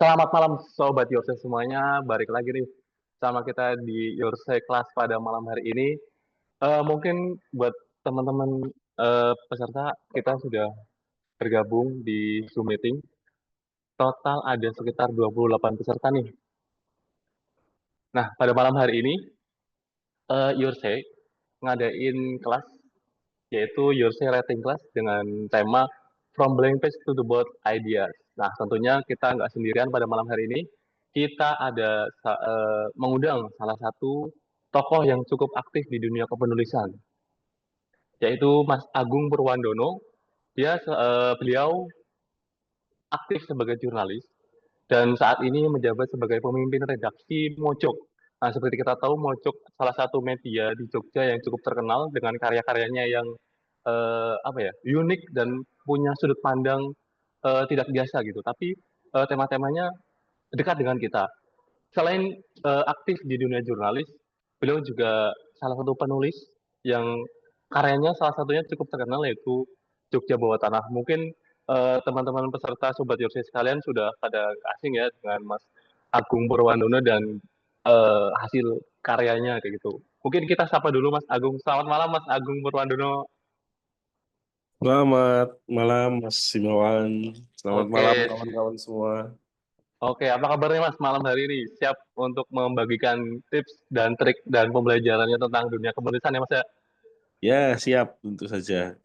Selamat malam Sobat Yose semuanya, balik lagi nih sama kita di Yose Class pada malam hari ini. Mungkin buat teman-teman peserta, kita sudah bergabung di Zoom meeting. Total ada sekitar 28 peserta nih. Nah, pada malam hari ini, Yose ngadain kelas, yaitu Yose Writing Class dengan tema From Blank Page to the Board Ideas. Nah, tentunya kita nggak sendirian pada malam hari ini. Kita ada mengundang salah satu tokoh yang cukup aktif di dunia kepenulisan, yaitu Mas Agung Purwandono. Beliau aktif sebagai jurnalis dan saat ini menjabat sebagai pemimpin redaksi Mojok. Nah, seperti kita tahu, Mojok salah satu media di Jogja yang cukup terkenal dengan karya-karyanya yang unik dan punya sudut pandang tidak biasa gitu. Tapi tema-temanya dekat dengan kita. Selain aktif di dunia jurnalis, beliau juga salah satu penulis yang karyanya salah satunya cukup terkenal yaitu Jogja Bawah Tanah. Mungkin teman-teman peserta Sobat Yorsi sekalian sudah pada asing ya dengan Mas Agung Purwandono dan hasil karyanya kayak gitu. Mungkin kita sapa dulu Mas Agung. Selamat malam Mas Agung Purwandono. Selamat malam Mas Simawan. Selamat malam Oke, kawan-kawan semua. oke, apa kabarnya Mas malam hari ini? Siap untuk membagikan tips dan trik dan pembelajarannya tentang dunia kepenulisan ya Mas ya? Ya, siap tentu saja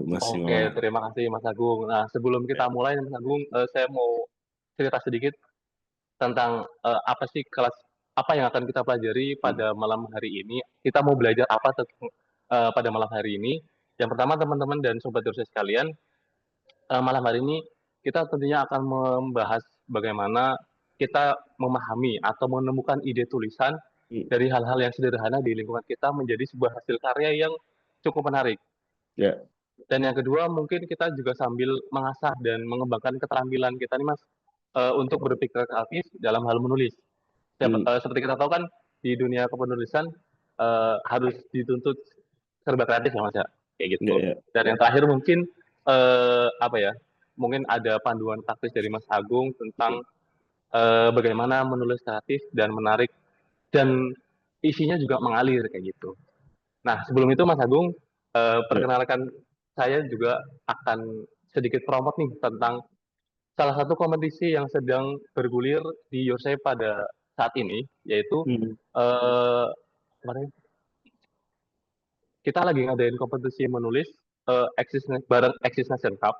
Mas Oke, Simawan. terima kasih Mas Agung. Nah, sebelum kita Ya. mulai Mas Agung, saya mau cerita sedikit tentang apa sih kelas apa yang akan kita pelajari Hmm. pada malam hari ini. Kita mau belajar apa pada malam hari ini. Yang pertama teman-teman dan sobat dosen sekalian, malam hari ini kita tentunya akan membahas bagaimana kita memahami atau menemukan ide tulisan Hmm. dari hal-hal yang sederhana di lingkungan kita menjadi sebuah hasil karya yang cukup menarik. Ya. Dan yang kedua mungkin kita juga sambil mengasah dan mengembangkan keterampilan kita nih Mas, untuk berpikir kreatif dalam hal menulis. Hmm. Seperti kita tahu kan di dunia kepenulisan harus dituntut serba kreatif ya Mas ya, kayak Ya, gitu. ya. Dan yang terakhir mungkin apa ya? Mungkin ada panduan praktis dari Mas Agung tentang bagaimana menulis kreatif dan menarik dan isinya juga mengalir kayak gitu. Nah, sebelum itu Mas Agung, Ya. perkenalkan saya juga akan sedikit promote nih tentang salah satu kompetisi yang sedang bergulir di Yosei pada saat ini, yaitu Hmm. eh, kemarin kita lagi ngadain kompetisi menulis bareng Exis Nation Cup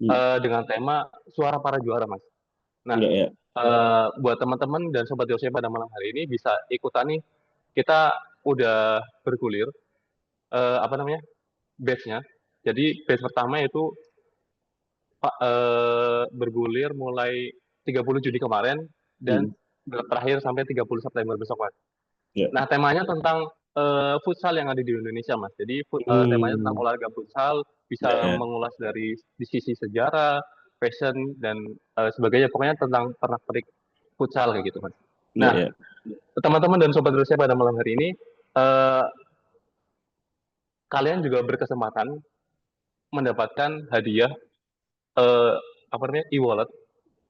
Hmm. dengan tema Suara Para Juara, Mas. Nah, Ya, ya. buat teman-teman dan sobat Yosei pada malam hari ini bisa ikutan nih. Kita udah bergulir apa namanya batch-nya. Jadi batch pertama itu bergulir mulai 30 Juni kemarin dan Hmm. terakhir sampai 30 September besok, Mas. Ya. Nah, temanya tentang futsal yang ada di Indonesia, Mas. Jadi temanya tentang Hmm. olahraga futsal, Ya, bisa ya. mengulas dari di sisi sejarah, fashion dan sebagainya. Pokoknya tentang pernak-pernik futsal kayak gitu, Mas. Ya, Nah, ya. teman-teman dan sobat Rusia pada malam hari ini, eh, kalian juga berkesempatan mendapatkan hadiah eh, apa namanya e-wallet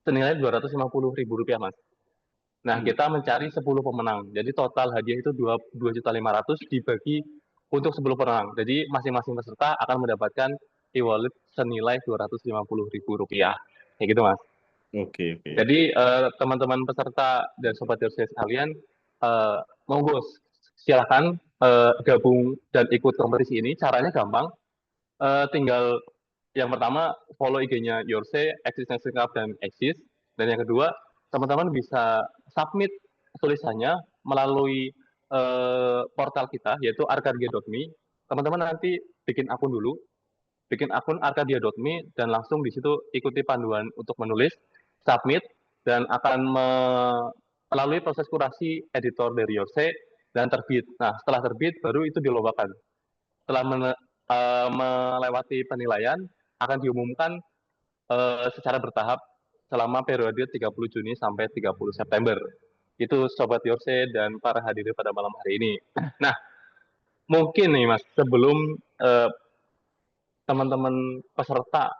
senilai Rp250.000, Mas. Nah, Hmm. kita mencari 10 pemenang. Jadi total hadiah itu 2.500.000 dibagi untuk 10 pemenang. Jadi masing-masing peserta akan mendapatkan e-wallet senilai Rp250.000. Kayak gitu, Mas. Oke, oke. Jadi teman-teman peserta dan sobat dosen sekalian, eh, monggo silakan gabung dan ikut kompetisi ini. Caranya gampang. Tinggal yang pertama follow IG-nya Yorse, Existence Cup dan Exist. Dan yang kedua, teman-teman bisa submit tulisannya melalui portal kita yaitu arcadia.me. Teman-teman nanti bikin akun dulu, bikin akun arcadia.me dan langsung di situ ikuti panduan untuk menulis, submit dan akan melalui proses kurasi editor dari Yorse dan terbit. Nah, setelah terbit baru itu dilombakan. Setelah melewati penilaian akan diumumkan secara bertahap selama periode 30 Juni sampai 30 September. Itu Sobat Yorse dan para hadirin pada malam hari ini. Nah, mungkin nih Mas, sebelum teman-teman peserta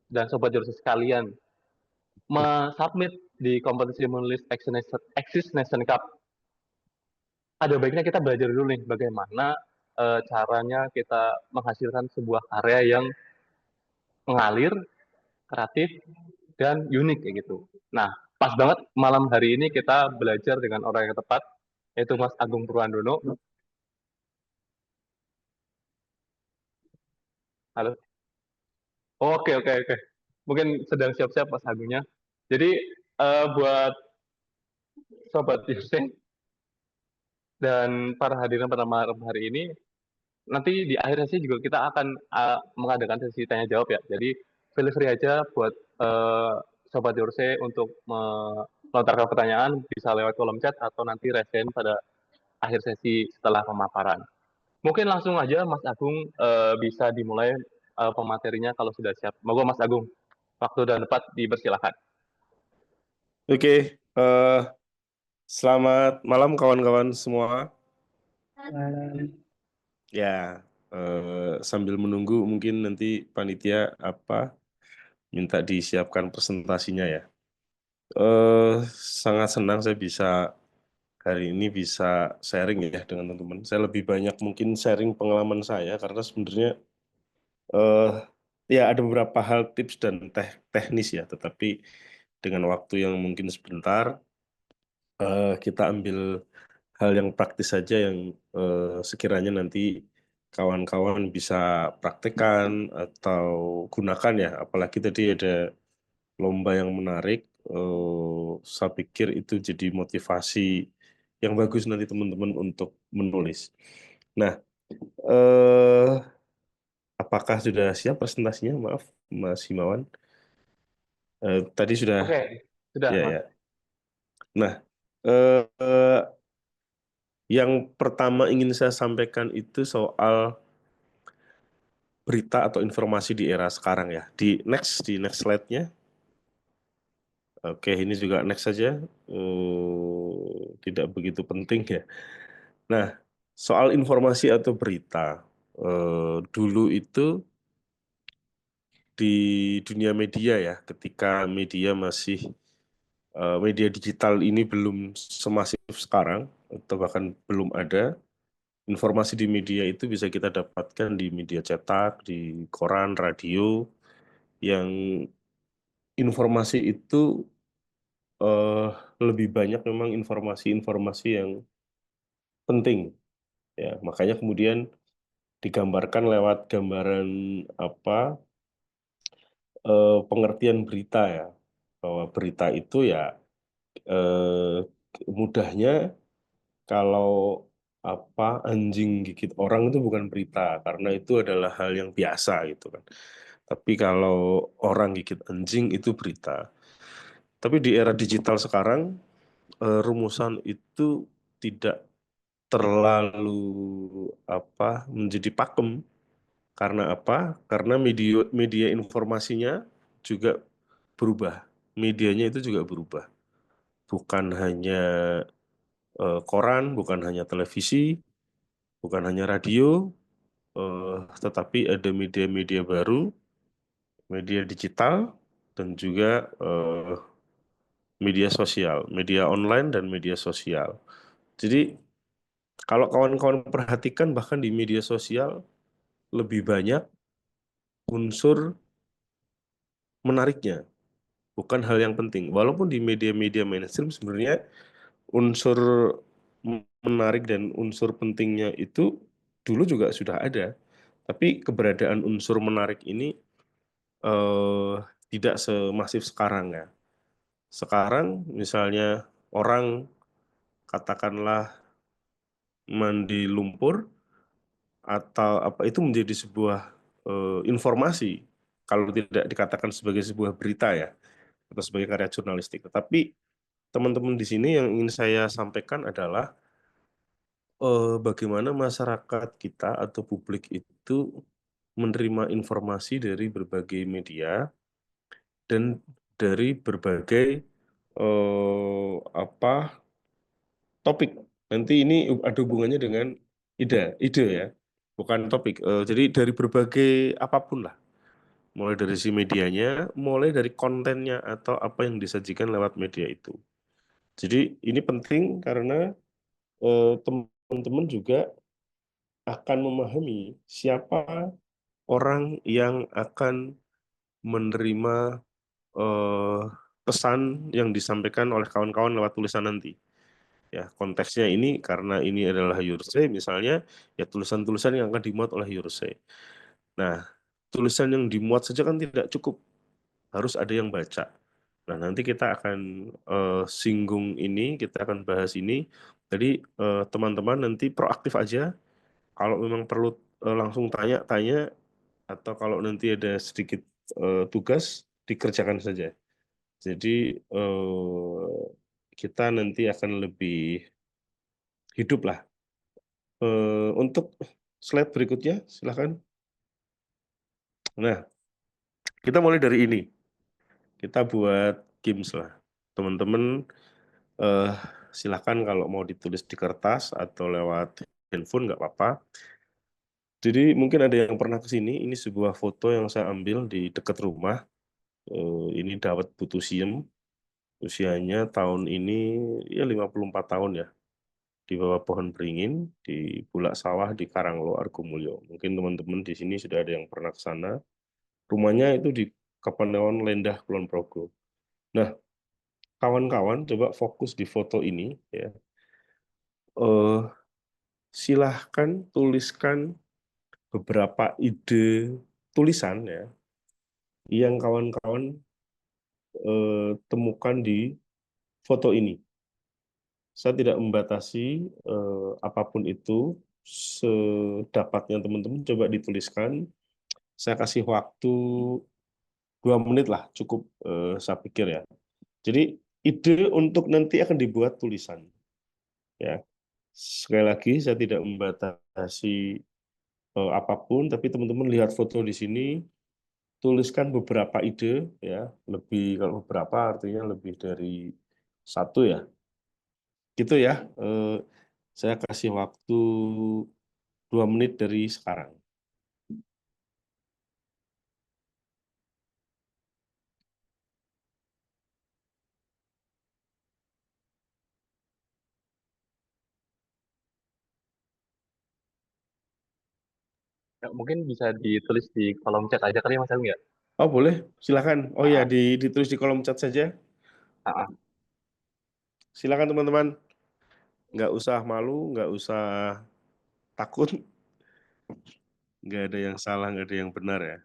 dan Sobat Yorse sekalian submit di kompetisi menulis Exist Nation Cup, ada baiknya kita belajar dulu nih bagaimana caranya kita menghasilkan sebuah karya yang mengalir, kreatif, dan unik kayak gitu. Nah, pas banget malam hari ini kita belajar dengan orang yang tepat, yaitu Mas Agung Purwandono. Halo. Oke, oke, oke. Mungkin sedang siap-siap Mas Agungnya. Jadi, buat Sobat Yusuf dan para hadirin pada malam hari ini, nanti di akhir sesi juga kita akan mengadakan sesi tanya jawab ya. Jadi feel free aja buat Sobat Yorse untuk melontarkan pertanyaan bisa lewat kolom chat atau nanti resen pada akhir sesi setelah pemaparan. Mungkin langsung aja Mas Agung bisa dimulai pematerinya kalau sudah siap. Moga Mas Agung, waktu dan tempat dipersilakan. Oke, selamat malam kawan-kawan semua. Ya, sambil menunggu mungkin nanti panitia minta disiapkan presentasinya ya. Sangat senang saya bisa hari ini bisa sharing ya dengan teman-teman. Saya lebih banyak mungkin sharing pengalaman saya karena sebenarnya eh ya ada beberapa hal tips dan teknis ya, tetapi dengan waktu yang mungkin sebentar kita ambil hal yang praktis saja yang sekiranya nanti kawan-kawan bisa praktekkan atau gunakan ya. Apalagi tadi ada lomba yang menarik, saya pikir itu jadi motivasi yang bagus nanti teman-teman untuk menulis. Nah, eh, apakah sudah siap presentasinya? Maaf, Mas Himawan. Tadi sudah, Oke, sudah ya Mas. ya. Nah, eh, yang pertama ingin saya sampaikan itu soal berita atau informasi di era sekarang ya. Di next slide-nya. Oke, ini juga next saja. Tidak begitu penting ya. Nah, soal informasi atau berita. Dulu itu di dunia media ya, ketika media digital ini belum semasif sekarang, atau bahkan belum ada, informasi di media itu bisa kita dapatkan di media cetak, di koran, radio, yang informasi itu eh, lebih banyak memang informasi-informasi yang penting ya. Makanya kemudian digambarkan lewat gambaran apa pengertian berita ya, bahwa berita itu ya eh, mudahnya kalau anjing gigit orang itu bukan berita karena itu adalah hal yang biasa gitu kan. Tapi kalau orang gigit anjing itu berita. Tapi di era digital sekarang rumusan itu tidak terlalu menjadi pakem. Karena apa? Karena media media informasinya juga berubah. Medianya itu juga berubah. Bukan hanya koran, bukan hanya televisi, bukan hanya radio, tetapi ada media-media baru, media digital, dan juga media sosial, media online dan media sosial. Jadi kalau kawan-kawan perhatikan bahkan di media sosial lebih banyak unsur menariknya, bukan hal yang penting. Walaupun di media-media mainstream sebenarnya unsur menarik dan unsur pentingnya itu dulu juga sudah ada. Tapi keberadaan unsur menarik ini eh, tidak semasif sekarang ya. Sekarang misalnya orang katakanlah mandi lumpur atau itu menjadi sebuah informasi kalau tidak dikatakan sebagai sebuah berita ya atau sebagai karya jurnalistik. Tetapi teman-teman di sini yang ingin saya sampaikan adalah bagaimana masyarakat kita atau publik itu menerima informasi dari berbagai media dan dari berbagai topik. Nanti ini ada hubungannya dengan ide ya, bukan topik. Jadi dari berbagai apapun lah. mulai dari si medianya, mulai dari kontennya atau apa yang disajikan lewat media itu. Jadi ini penting karena teman-teman juga akan memahami siapa orang yang akan menerima eh, pesan yang disampaikan oleh kawan-kawan lewat tulisan nanti. Ya, konteksnya ini karena ini adalah Hearsay misalnya, ya tulisan-tulisan yang akan dimuat oleh Hearsay. Nah, tulisan yang dimuat saja kan tidak cukup, harus ada yang baca. Nah, nanti kita akan singgung ini, kita akan bahas ini. Jadi, teman-teman nanti proaktif aja. Kalau memang perlu langsung tanya-tanya, atau kalau nanti ada sedikit tugas, dikerjakan saja. Jadi, kita nanti akan lebih hidup lah. Untuk slide berikutnya, silakan. Nah, kita mulai dari ini. Kita buat games lah. Teman-teman, eh, silakan kalau mau ditulis di kertas atau lewat handphone nggak apa-apa. Jadi mungkin ada yang pernah ke sini. Ini sebuah foto yang saya ambil di dekat rumah. Ini Dawet Butusiem. Usianya tahun ini ya 54 tahun ya. Di bawah pohon beringin di Bulak Sawah di Karanglo, Argomulyo. Mungkin teman-teman di sini sudah ada yang pernah ke sana. Rumahnya itu di Kapanewon Lendah, Kulon Progo. Nah, kawan-kawan coba fokus di foto ini ya. Eh, Silahkan tuliskan beberapa ide tulisan ya yang kawan-kawan temukan di foto ini. Saya tidak membatasi apapun itu, sedapatnya teman-teman coba dituliskan. Saya kasih waktu 2 menit lah, cukup saya pikir ya. Jadi ide untuk nanti akan dibuat tulisan. Ya, sekali lagi saya tidak membatasi apapun, tapi teman-teman lihat foto di sini, tuliskan beberapa ide ya, lebih kalau beberapa artinya lebih dari satu ya. Gitu ya. Saya kasih waktu 2 menit dari sekarang. Ya, mungkin bisa ditulis di kolom chat aja kali ya Mas Agung ya? Oh boleh, silakan. Oh ya, Ah, ditulis di kolom chat saja. ah, ah. Silakan teman-teman. Nggak usah malu, nggak usah takut. Nggak ada yang salah, nggak ada yang benar ya.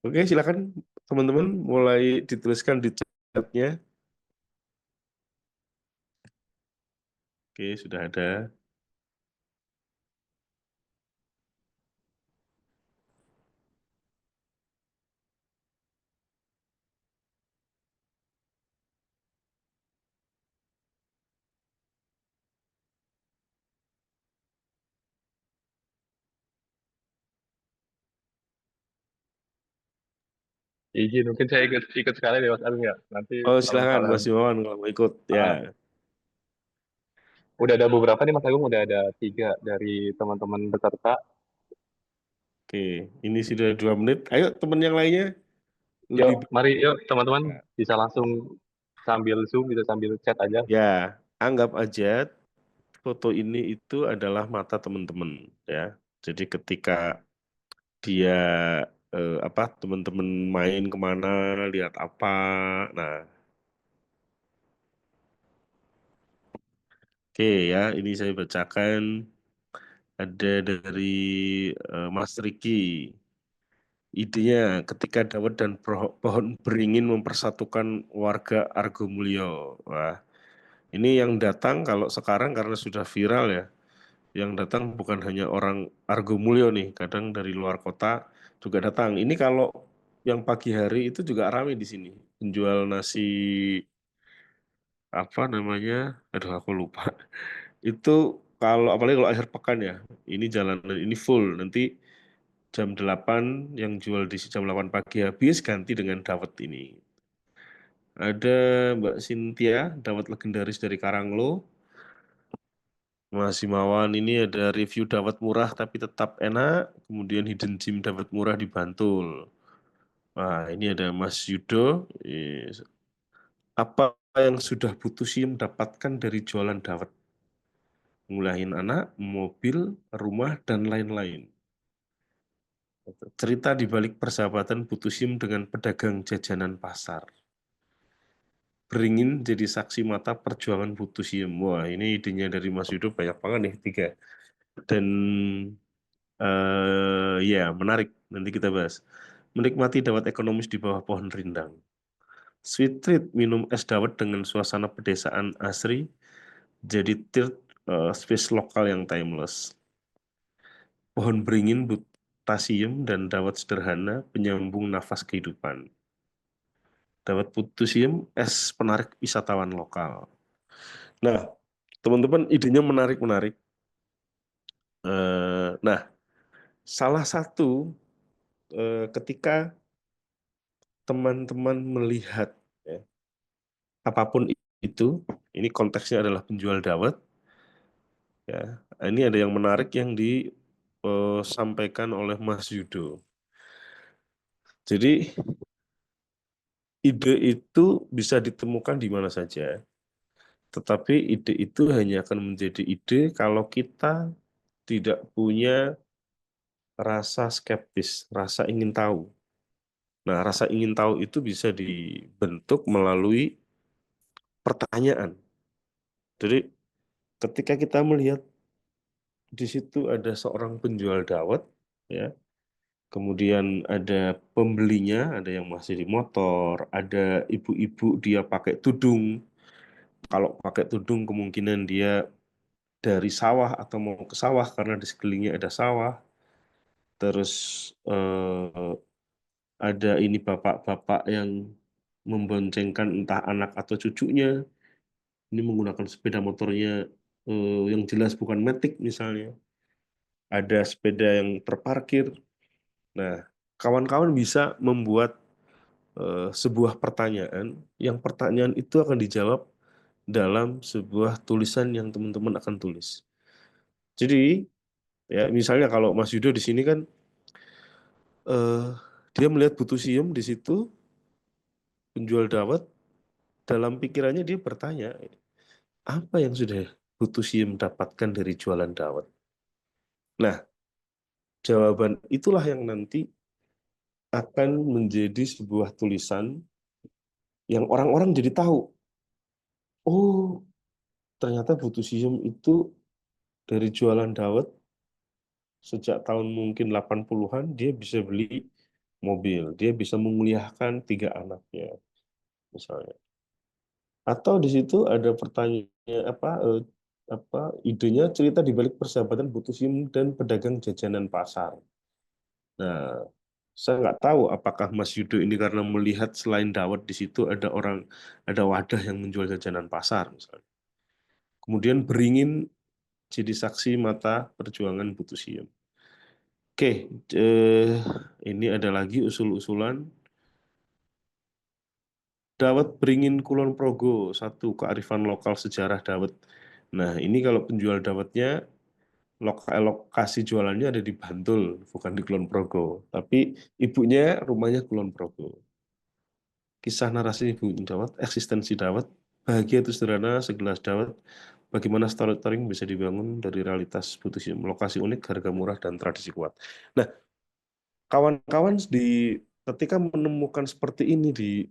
Oke, silakan teman-teman mulai dituliskan di chatnya. Oke, sudah ada. Izin, mungkin saya ikut ikut sekali deh Mas Agung ya. Nanti Oh, kalau silakan misalnya Mas Imawan kalau mau ikut. Ya, ah, udah ada beberapa nih Mas Agung, udah ada 3 dari teman-teman peserta. oke. Ini sudah 2 menit. Ayo teman yang lainnya Yuk, lebih. mari yuk teman-teman bisa langsung sambil Zoom, bisa sambil chat aja. Ya, anggap aja foto ini itu adalah mata teman-teman ya. Jadi ketika dia apa teman-teman main kemana, lihat apa. Nah, oke ya, ini saya bacakan ada dari Mas Riki. Idenya ketika Dawet dan pohon beringin mempersatukan warga Argomulyo. Wah, ini yang datang kalau sekarang karena sudah viral ya. Yang datang bukan hanya orang Argomulyo nih, kadang dari luar kota juga datang. Ini kalau yang pagi hari itu juga ramai di sini. Penjual nasi apa namanya? Aduh aku lupa. Itu kalau apalagi kalau akhir pekan ya. Ini jalanan ini full. Nanti jam 8 yang jual di jam 8 pagi habis ganti dengan dawet ini. Ada Mbak Cynthia, dawet legendaris dari Karanglo. Mas Himawan ini ada review dawet murah tapi tetap enak. Kemudian hidden gem dawet murah di Bantul. Wah, ini ada Mas Yudo. Apa yang sudah Bu Tusim dapatkan dari jualan dawet? Ngulahin anak, mobil, rumah, dan lain-lain. Cerita di balik persahabatan Bu Tusim dengan pedagang jajanan pasar. Beringin jadi saksi mata perjuangan Bu Tusim. Wah, ini idenya dari Mas Yudo banyak banget nih, 3. Dan ya, menarik. Nanti kita bahas. Menikmati dawet ekonomis di bawah pohon rindang. Sweet treat minum es dawet dengan suasana pedesaan asri jadi third space lokal yang timeless. Pohon beringin potasiem dan dawet sederhana penyambung nafas kehidupan. Dawet potasiem es penarik wisatawan lokal. Nah, teman-teman idenya menarik-menarik. Nah, salah satu ketika teman-teman melihat ya, apapun itu, ini konteksnya adalah penjual dawet, ya. Ini ada yang menarik yang disampaikan oleh Mas Yudo. Jadi ide itu bisa ditemukan di mana saja, tetapi ide itu hanya akan menjadi ide kalau kita tidak punya rasa skeptis, rasa ingin tahu. Nah, rasa ingin tahu itu bisa dibentuk melalui pertanyaan. Jadi ketika kita melihat di situ ada seorang penjual dawet, ya, kemudian ada pembelinya, ada yang masih di motor, ada ibu-ibu dia pakai tudung. Kalau pakai tudung kemungkinan dia dari sawah atau mau ke sawah karena di sekelilingnya ada sawah. Terus ada ini bapak-bapak yang memboncengkan entah anak atau cucunya. Ini menggunakan sepeda motornya yang jelas bukan Matic misalnya. Ada sepeda yang terparkir. Nah, kawan-kawan bisa membuat sebuah pertanyaan, yang pertanyaan itu akan dijawab dalam sebuah tulisan yang teman-teman akan tulis. Jadi, ya misalnya kalau Mas Yudo di sini kan eh, dia melihat butuh siem di situ, penjual dawet, dalam pikirannya dia bertanya, apa yang sudah butuh siem dapatkan dari jualan dawet? Nah, jawaban itulah yang nanti akan menjadi sebuah tulisan yang orang-orang jadi tahu, oh ternyata butuh siem itu dari jualan dawet sejak tahun mungkin 80-an dia bisa beli mobil, dia bisa menguliahkan 3 anaknya misalnya. Atau di situ ada pertanyaan apa idenya cerita di balik persahabatan Bu Tusim dan pedagang jajanan pasar. Nah, saya nggak tahu apakah Mas Yudo ini karena melihat selain dawet di situ ada wadah yang menjual jajanan pasar misalnya. Kemudian beringin jadi saksi mata perjuangan Bu Tusim. Oke, ini ada lagi usul-usulan. Dawet Beringin Kulon Progo, satu kearifan lokal sejarah dawet. Nah, ini kalau penjual dawetnya, lokasi jualannya ada di Bantul, bukan di Kulon Progo. Tapi ibunya rumahnya Kulon Progo. Kisah narasi ibu dawet, eksistensi dawet, bahagia itu sederhana, segelas dawet, bagaimana storytelling bisa dibangun dari realitas putus lokasi unik, harga murah, dan tradisi kuat. Nah, kawan-kawan ketika menemukan seperti ini di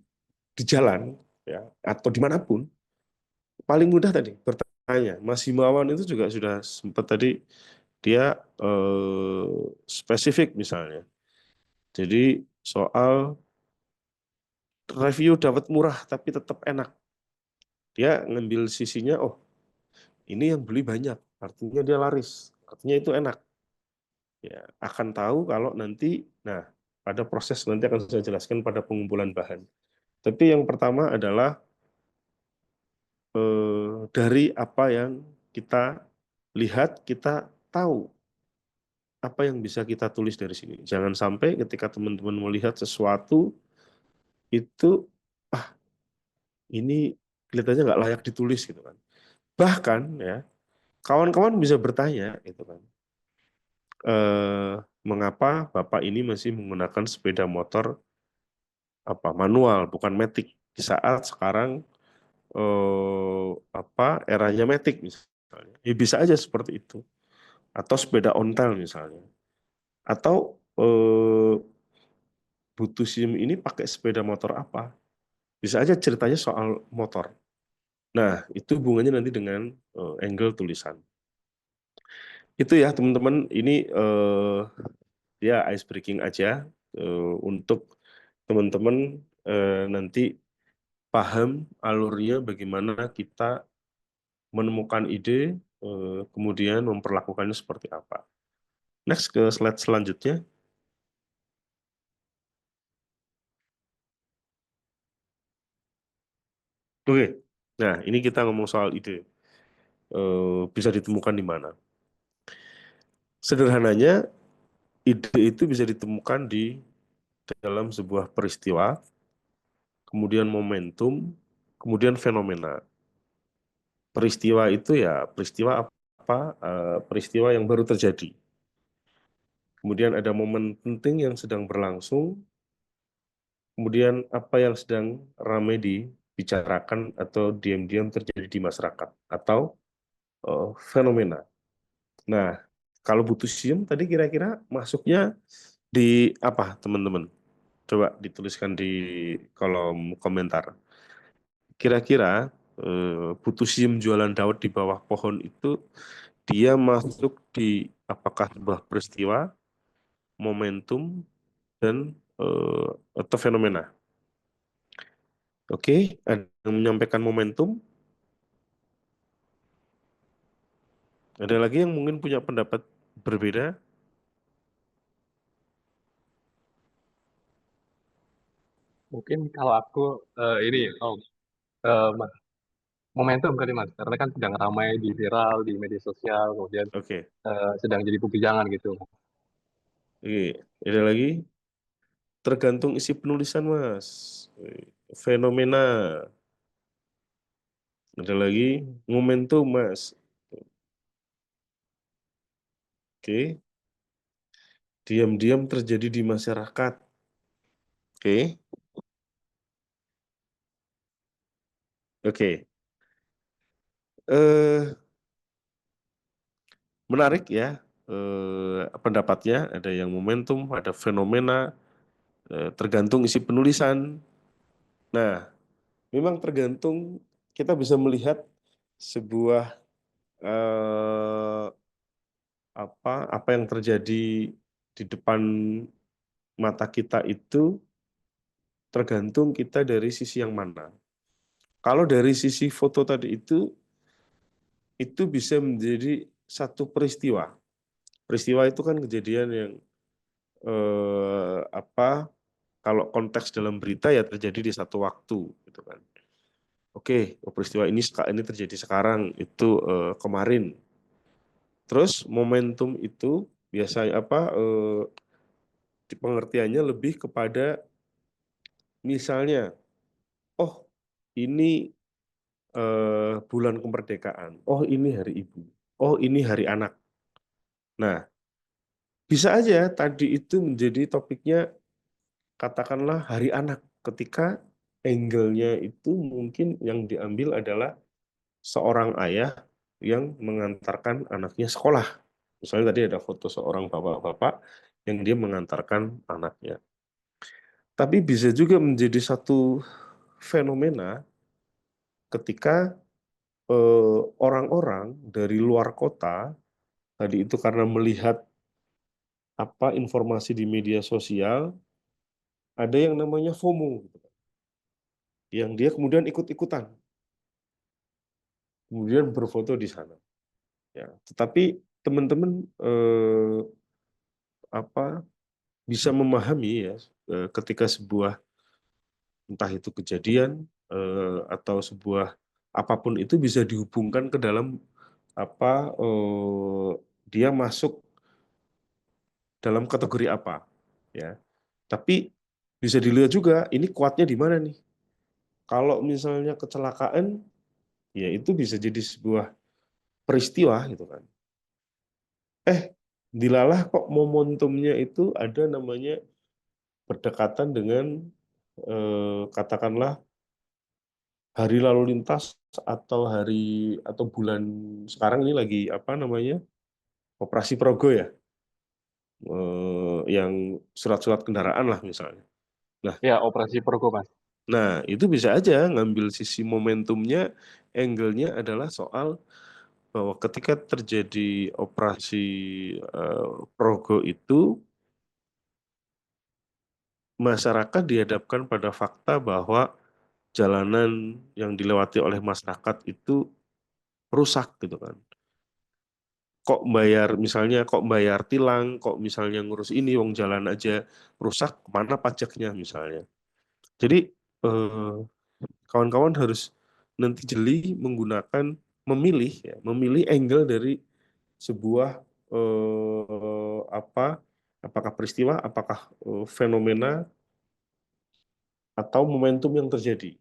jalan ya atau dimanapun, paling mudah tadi bertanya. Mas Himawan itu juga sudah sempat tadi dia spesifik misalnya. Jadi soal review dapat murah tapi tetap enak. Dia ngambil sisinya, oh ini yang beli banyak, artinya dia laris, artinya itu enak. Ya, akan tahu kalau nanti, nah pada proses nanti akan saya jelaskan pada pengumpulan bahan. Tapi yang pertama adalah dari apa yang kita lihat, kita tahu apa yang bisa kita tulis dari sini. Jangan sampai ketika teman-teman melihat sesuatu itu, ah ini kelihatannya nggak layak ditulis gitu kan. Bahkan ya kawan-kawan bisa bertanya gitu kan, mengapa Bapak ini masih menggunakan sepeda motor manual bukan matic di saat sekarang eranya matic misalnya. Ya bisa aja seperti itu. Atau sepeda ontel misalnya. Atau butuh SIM ini pakai sepeda motor apa? Bisa aja ceritanya soal motor. Nah, itu hubungannya nanti dengan angle tulisan. Itu ya teman-teman, ini ya ice breaking aja untuk teman-teman nanti paham alurnya bagaimana kita menemukan ide, kemudian memperlakukannya seperti apa. Next ke slide selanjutnya. Oke, nah ini kita ngomong soal ide. Bisa ditemukan di mana? Sederhananya, ide itu bisa ditemukan di dalam sebuah peristiwa, kemudian momentum, kemudian fenomena. Peristiwa itu ya peristiwa apa? Peristiwa yang baru terjadi. Kemudian ada momen penting yang sedang berlangsung, kemudian apa yang sedang ramai dibicarakan atau diam-diam terjadi di masyarakat, atau fenomena. Nah, kalau butuh SIM tadi kira-kira masuknya di apa, teman-teman? Coba dituliskan di kolom komentar. Kira-kira butuh SIM jualan dawet di bawah pohon itu dia masuk di apakah sebuah peristiwa, momentum, dan atau fenomena. Oke, ada yang menyampaikan momentum. Ada lagi yang mungkin punya pendapat berbeda. Mungkin kalau aku ini Mas, momentum kali Mas, karena kan sedang ramai di viral di media sosial, kemudian Oke, sedang jadi perbincangan gitu. oke. Ada lagi? Tergantung isi penulisan, Mas. Fenomena. Ada lagi? Momentum, Mas. Oke. Diam-diam terjadi di masyarakat. Oke. Oke. Eh, menarik ya pendapatnya. Ada yang momentum, ada fenomena, tergantung isi penulisan. Nah, memang tergantung kita bisa melihat sebuah eh, apa yang terjadi di depan mata kita itu tergantung kita dari sisi yang mana. Kalau dari sisi foto tadi itu bisa menjadi satu peristiwa. Peristiwa itu kan kejadian yang kalau konteks dalam berita ya terjadi di satu waktu gitu kan. Oke, peristiwa ini terjadi sekarang, itu kemarin. Terus momentum itu biasanya pengertiannya lebih kepada misalnya, oh ini bulan kemerdekaan, oh ini hari ibu, oh ini hari anak. Nah, bisa aja tadi itu menjadi topiknya katakanlah hari anak ketika angle-nya itu mungkin yang diambil adalah seorang ayah yang mengantarkan anaknya sekolah. Misalnya tadi ada foto seorang bapak-bapak yang dia mengantarkan anaknya. Tapi bisa juga menjadi satu fenomena ketika orang-orang dari luar kota tadi itu karena melihat apa informasi di media sosial, ada yang namanya FOMO, gitu kan, yang dia kemudian ikut-ikutan, kemudian berfoto di sana. Ya, tetapi teman-teman apa bisa memahami ya ketika sebuah entah itu kejadian atau sebuah apapun itu bisa dihubungkan ke dalam apa dia masuk dalam kategori apa, ya. Tapi bisa dilihat juga ini kuatnya di mana nih. Kalau misalnya kecelakaan, ya itu bisa jadi sebuah peristiwa gitu kan. Eh, dilalah kok momentumnya itu ada namanya berdekatan dengan katakanlah hari lalu lintas atau hari atau bulan sekarang ini lagi apa namanya operasi Progo ya, yang surat-surat kendaraan lah misalnya. Nah, Ya, operasi pergo, Mas. nah itu bisa aja ngambil sisi momentumnya, angle-nya adalah soal bahwa ketika terjadi operasi eh, Progo itu masyarakat dihadapkan pada fakta bahwa jalanan yang dilewati oleh masyarakat itu rusak gitu kan. Kok bayar misalnya kok bayar tilang, kok misalnya ngurus ini wong jalan aja rusak, mana pajaknya misalnya. Jadi eh, kawan-kawan harus nanti jeli menggunakan memilih ya, memilih angle dari sebuah apa apakah peristiwa, apakah fenomena atau momentum yang terjadi.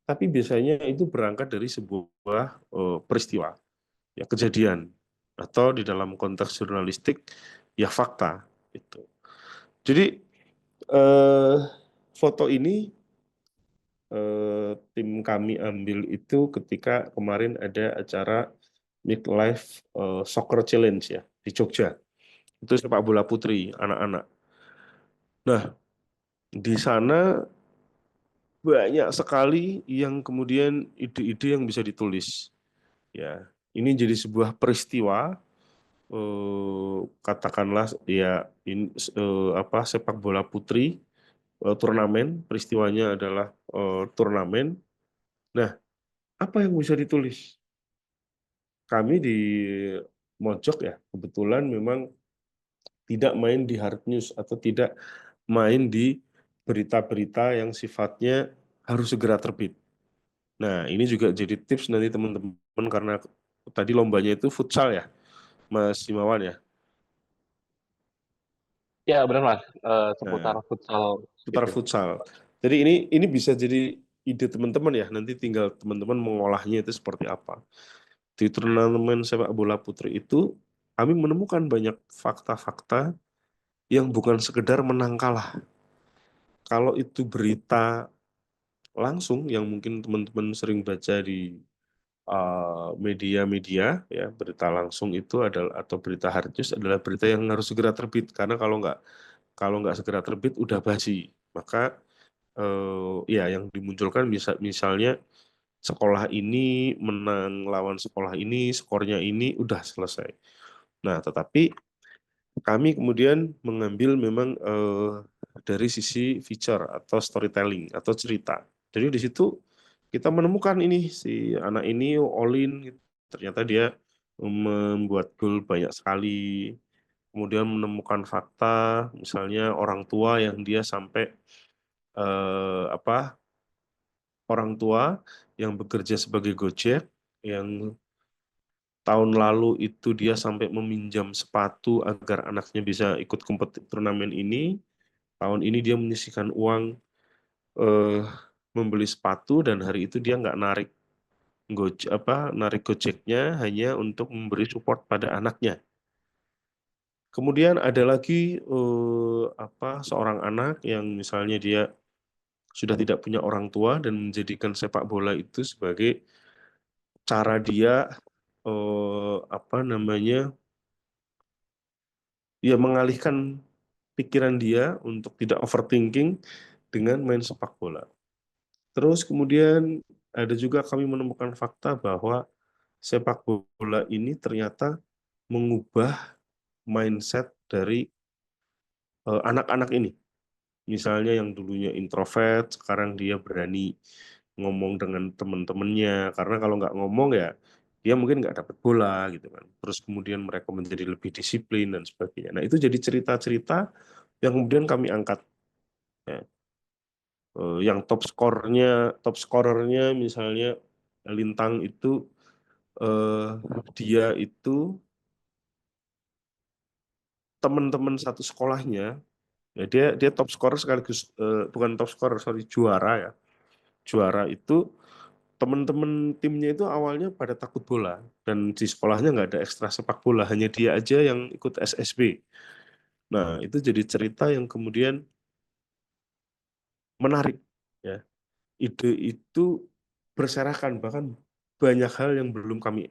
Tapi biasanya itu berangkat dari sebuah peristiwa, ya kejadian, atau di dalam konteks jurnalistik ya fakta itu. Jadi eh, foto ini tim kami ambil itu ketika kemarin ada acara Midlife Soccer Challenge ya di Jogja. Itu sepak bola putri anak-anak. Nah, di sana banyak sekali yang kemudian ide-ide yang bisa ditulis. Ya, ini jadi sebuah peristiwa katakanlah ya ini apa sepak bola putri turnamen peristiwanya adalah turnamen. Nah, apa yang bisa ditulis? Kami di Mojok ya kebetulan memang tidak main di hard news atau tidak main di berita-berita yang sifatnya harus segera terbit. Nah, ini juga jadi tips nanti teman-teman karena tadi lombanya itu futsal ya, Mas Himawan ya. Ya, benar, Mas. Seputar Nah, futsal putar itu. futsal. Jadi ini bisa jadi ide teman-teman ya. Nanti tinggal teman-teman mengolahnya itu seperti apa. Di turnamen sepak bola putri itu kami menemukan banyak fakta-fakta yang bukan sekedar menang kalah. Kalau itu berita langsung yang mungkin teman-teman sering baca di media-media ya, berita langsung itu adalah atau berita hard news adalah berita yang harus segera terbit karena kalau nggak segera terbit udah basi. Maka ya yang dimunculkan bisa misalnya sekolah ini menang lawan sekolah ini, skornya ini udah selesai. Nah, tetapi kami kemudian mengambil memang dari sisi feature atau storytelling atau cerita. Jadi di situ kita menemukan ini si anak ini all in gitu. Ternyata dia membuat gol banyak sekali. Kemudian menemukan fakta misalnya orang tua yang dia sampai apa orang tua yang bekerja sebagai Gojek yang tahun lalu itu dia sampai meminjam sepatu agar anaknya bisa ikut turnamen ini. Tahun ini dia menyisihkan uang eh, membeli sepatu dan hari itu dia nggak narik Gojeknya hanya untuk memberi support pada anaknya. Kemudian ada lagi seorang anak yang misalnya dia sudah tidak punya orang tua dan menjadikan sepak bola itu sebagai cara dia apa namanya ya mengalihkan pikiran dia untuk tidak overthinking dengan main sepak bola. Terus kemudian ada juga kami menemukan fakta bahwa sepak bola ini ternyata mengubah mindset dari anak-anak ini. Misalnya yang dulunya introvert, sekarang dia berani ngomong dengan teman-temannya. Karena kalau nggak ngomong ya, dia mungkin nggak dapat bola gitu kan. Terus kemudian mereka menjadi lebih disiplin dan sebagainya. Nah itu jadi cerita-cerita yang kemudian kami angkat. Ya. Yang top scorernya misalnya Lintang itu eh, dia itu teman-teman satu sekolahnya. Ya, dia top scorer sekaligus bukan top scorer, sorry, juara ya. Juara itu teman-teman timnya itu awalnya pada takut bola dan di sekolahnya nggak ada ekstra sepak bola, hanya dia aja yang ikut SSB. Nah, itu jadi cerita yang kemudian menarik ya. Ide itu berserakan bahkan banyak hal yang belum kami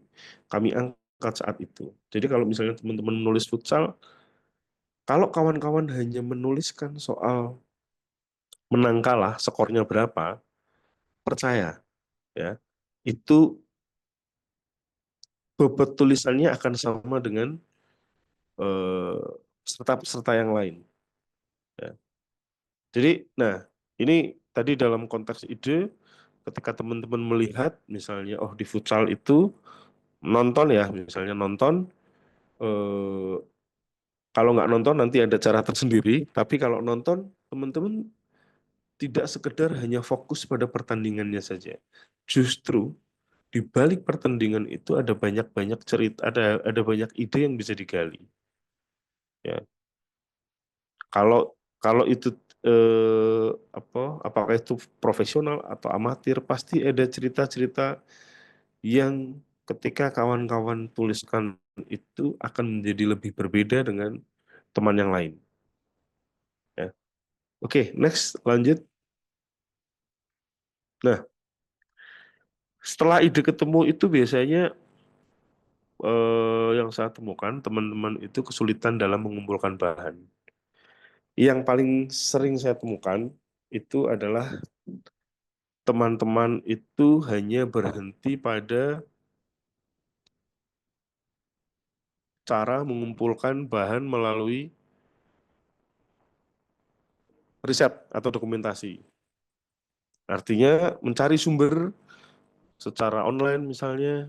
kami angkat saat itu. Jadi kalau misalnya teman-teman menulis futsal, kalau kawan-kawan hanya menuliskan soal menang kalah, skornya berapa, percaya ya, itu bobot tulisannya akan sama dengan peserta-peserta yang lain. Ya. Jadi, nah ini tadi dalam konteks ide, ketika teman-teman melihat misalnya, oh di futsal itu nonton ya, misalnya nonton, eh, kalau nggak nonton nanti ada cara tersendiri, tapi kalau nonton teman-teman tidak sekedar hanya fokus pada pertandingannya saja. Justru di balik pertandingan itu ada banyak-banyak cerita, ada banyak ide yang bisa digali. Ya, Kalau kalau itu apakah itu profesional atau amatir, pasti ada cerita-cerita yang ketika kawan-kawan tuliskan itu akan menjadi lebih berbeda dengan teman yang lain. Ya. Oke, next lanjut. Nah, setelah ide ketemu itu biasanya yang saya temukan teman-teman itu kesulitan dalam mengumpulkan bahan. Yang paling sering saya temukan itu adalah teman-teman itu hanya berhenti pada cara mengumpulkan bahan melalui riset atau dokumentasi. Artinya mencari sumber secara online misalnya,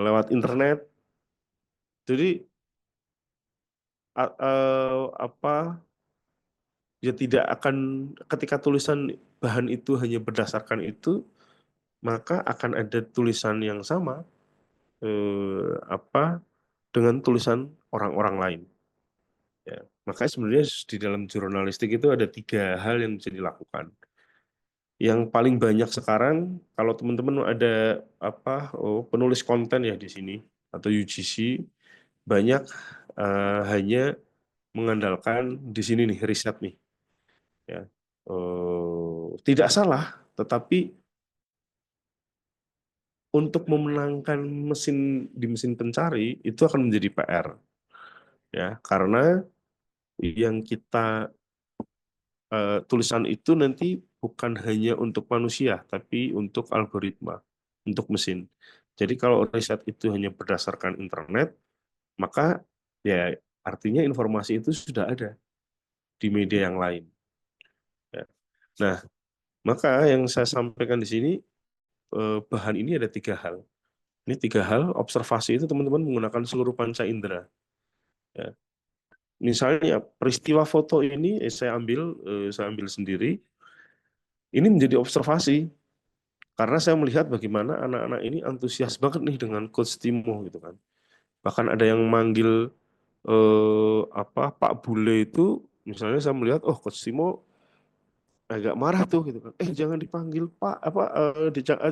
lewat internet. Jadi apa ya tidak akan, ketika tulisan bahan itu hanya berdasarkan itu, maka akan ada tulisan yang sama apa dengan tulisan orang-orang lain. Ya. Makanya sebenarnya di dalam jurnalistik itu ada 3 hal yang bisa dilakukan. Yang paling banyak sekarang, kalau teman-teman ada penulis konten ya di sini atau UGC, banyak hanya mengandalkan di sini nih riset nih. Ya. Tidak salah, tetapi untuk memenangkan mesin pencari itu akan menjadi PR ya, karena yang kita tulisan itu nanti bukan hanya untuk manusia, tapi untuk algoritma, untuk mesin. Jadi kalau riset itu hanya berdasarkan internet, maka ya artinya informasi itu sudah ada di media yang lain. Ya. Nah, maka yang saya sampaikan di sini, bahan ini ada 3 hal. Ini 3 hal, observasi itu teman-teman menggunakan seluruh panca indera. Ya. Misalnya peristiwa foto ini saya ambil sendiri. Ini menjadi observasi karena saya melihat bagaimana anak-anak ini antusias banget nih dengan Coach Timo gitu kan. Bahkan ada yang manggil Pak Bule itu, misalnya saya melihat oh Coach Timo agak marah tuh gitu kan. Jangan dipanggil Pak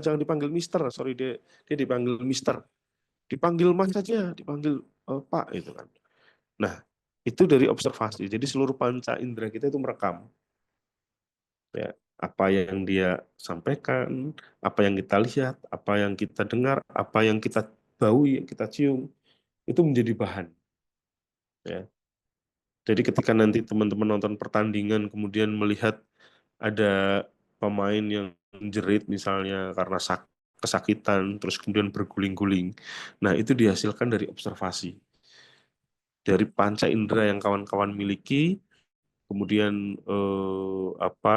jangan dipanggil Mister, sorry dia dia dipanggil Mister. Dipanggil Mas saja, dipanggil Pak gitu kan. Nah, itu dari observasi. Jadi seluruh panca indera kita itu merekam ya apa yang dia sampaikan, apa yang kita lihat, apa yang kita dengar, apa yang kita bau, yang kita cium, itu menjadi bahan ya. Jadi ketika nanti teman-teman nonton pertandingan kemudian melihat ada pemain yang jerit misalnya karena kesakitan terus kemudian berguling-guling. Nah, itu dihasilkan dari observasi. Dari panca indera yang kawan-kawan miliki, kemudian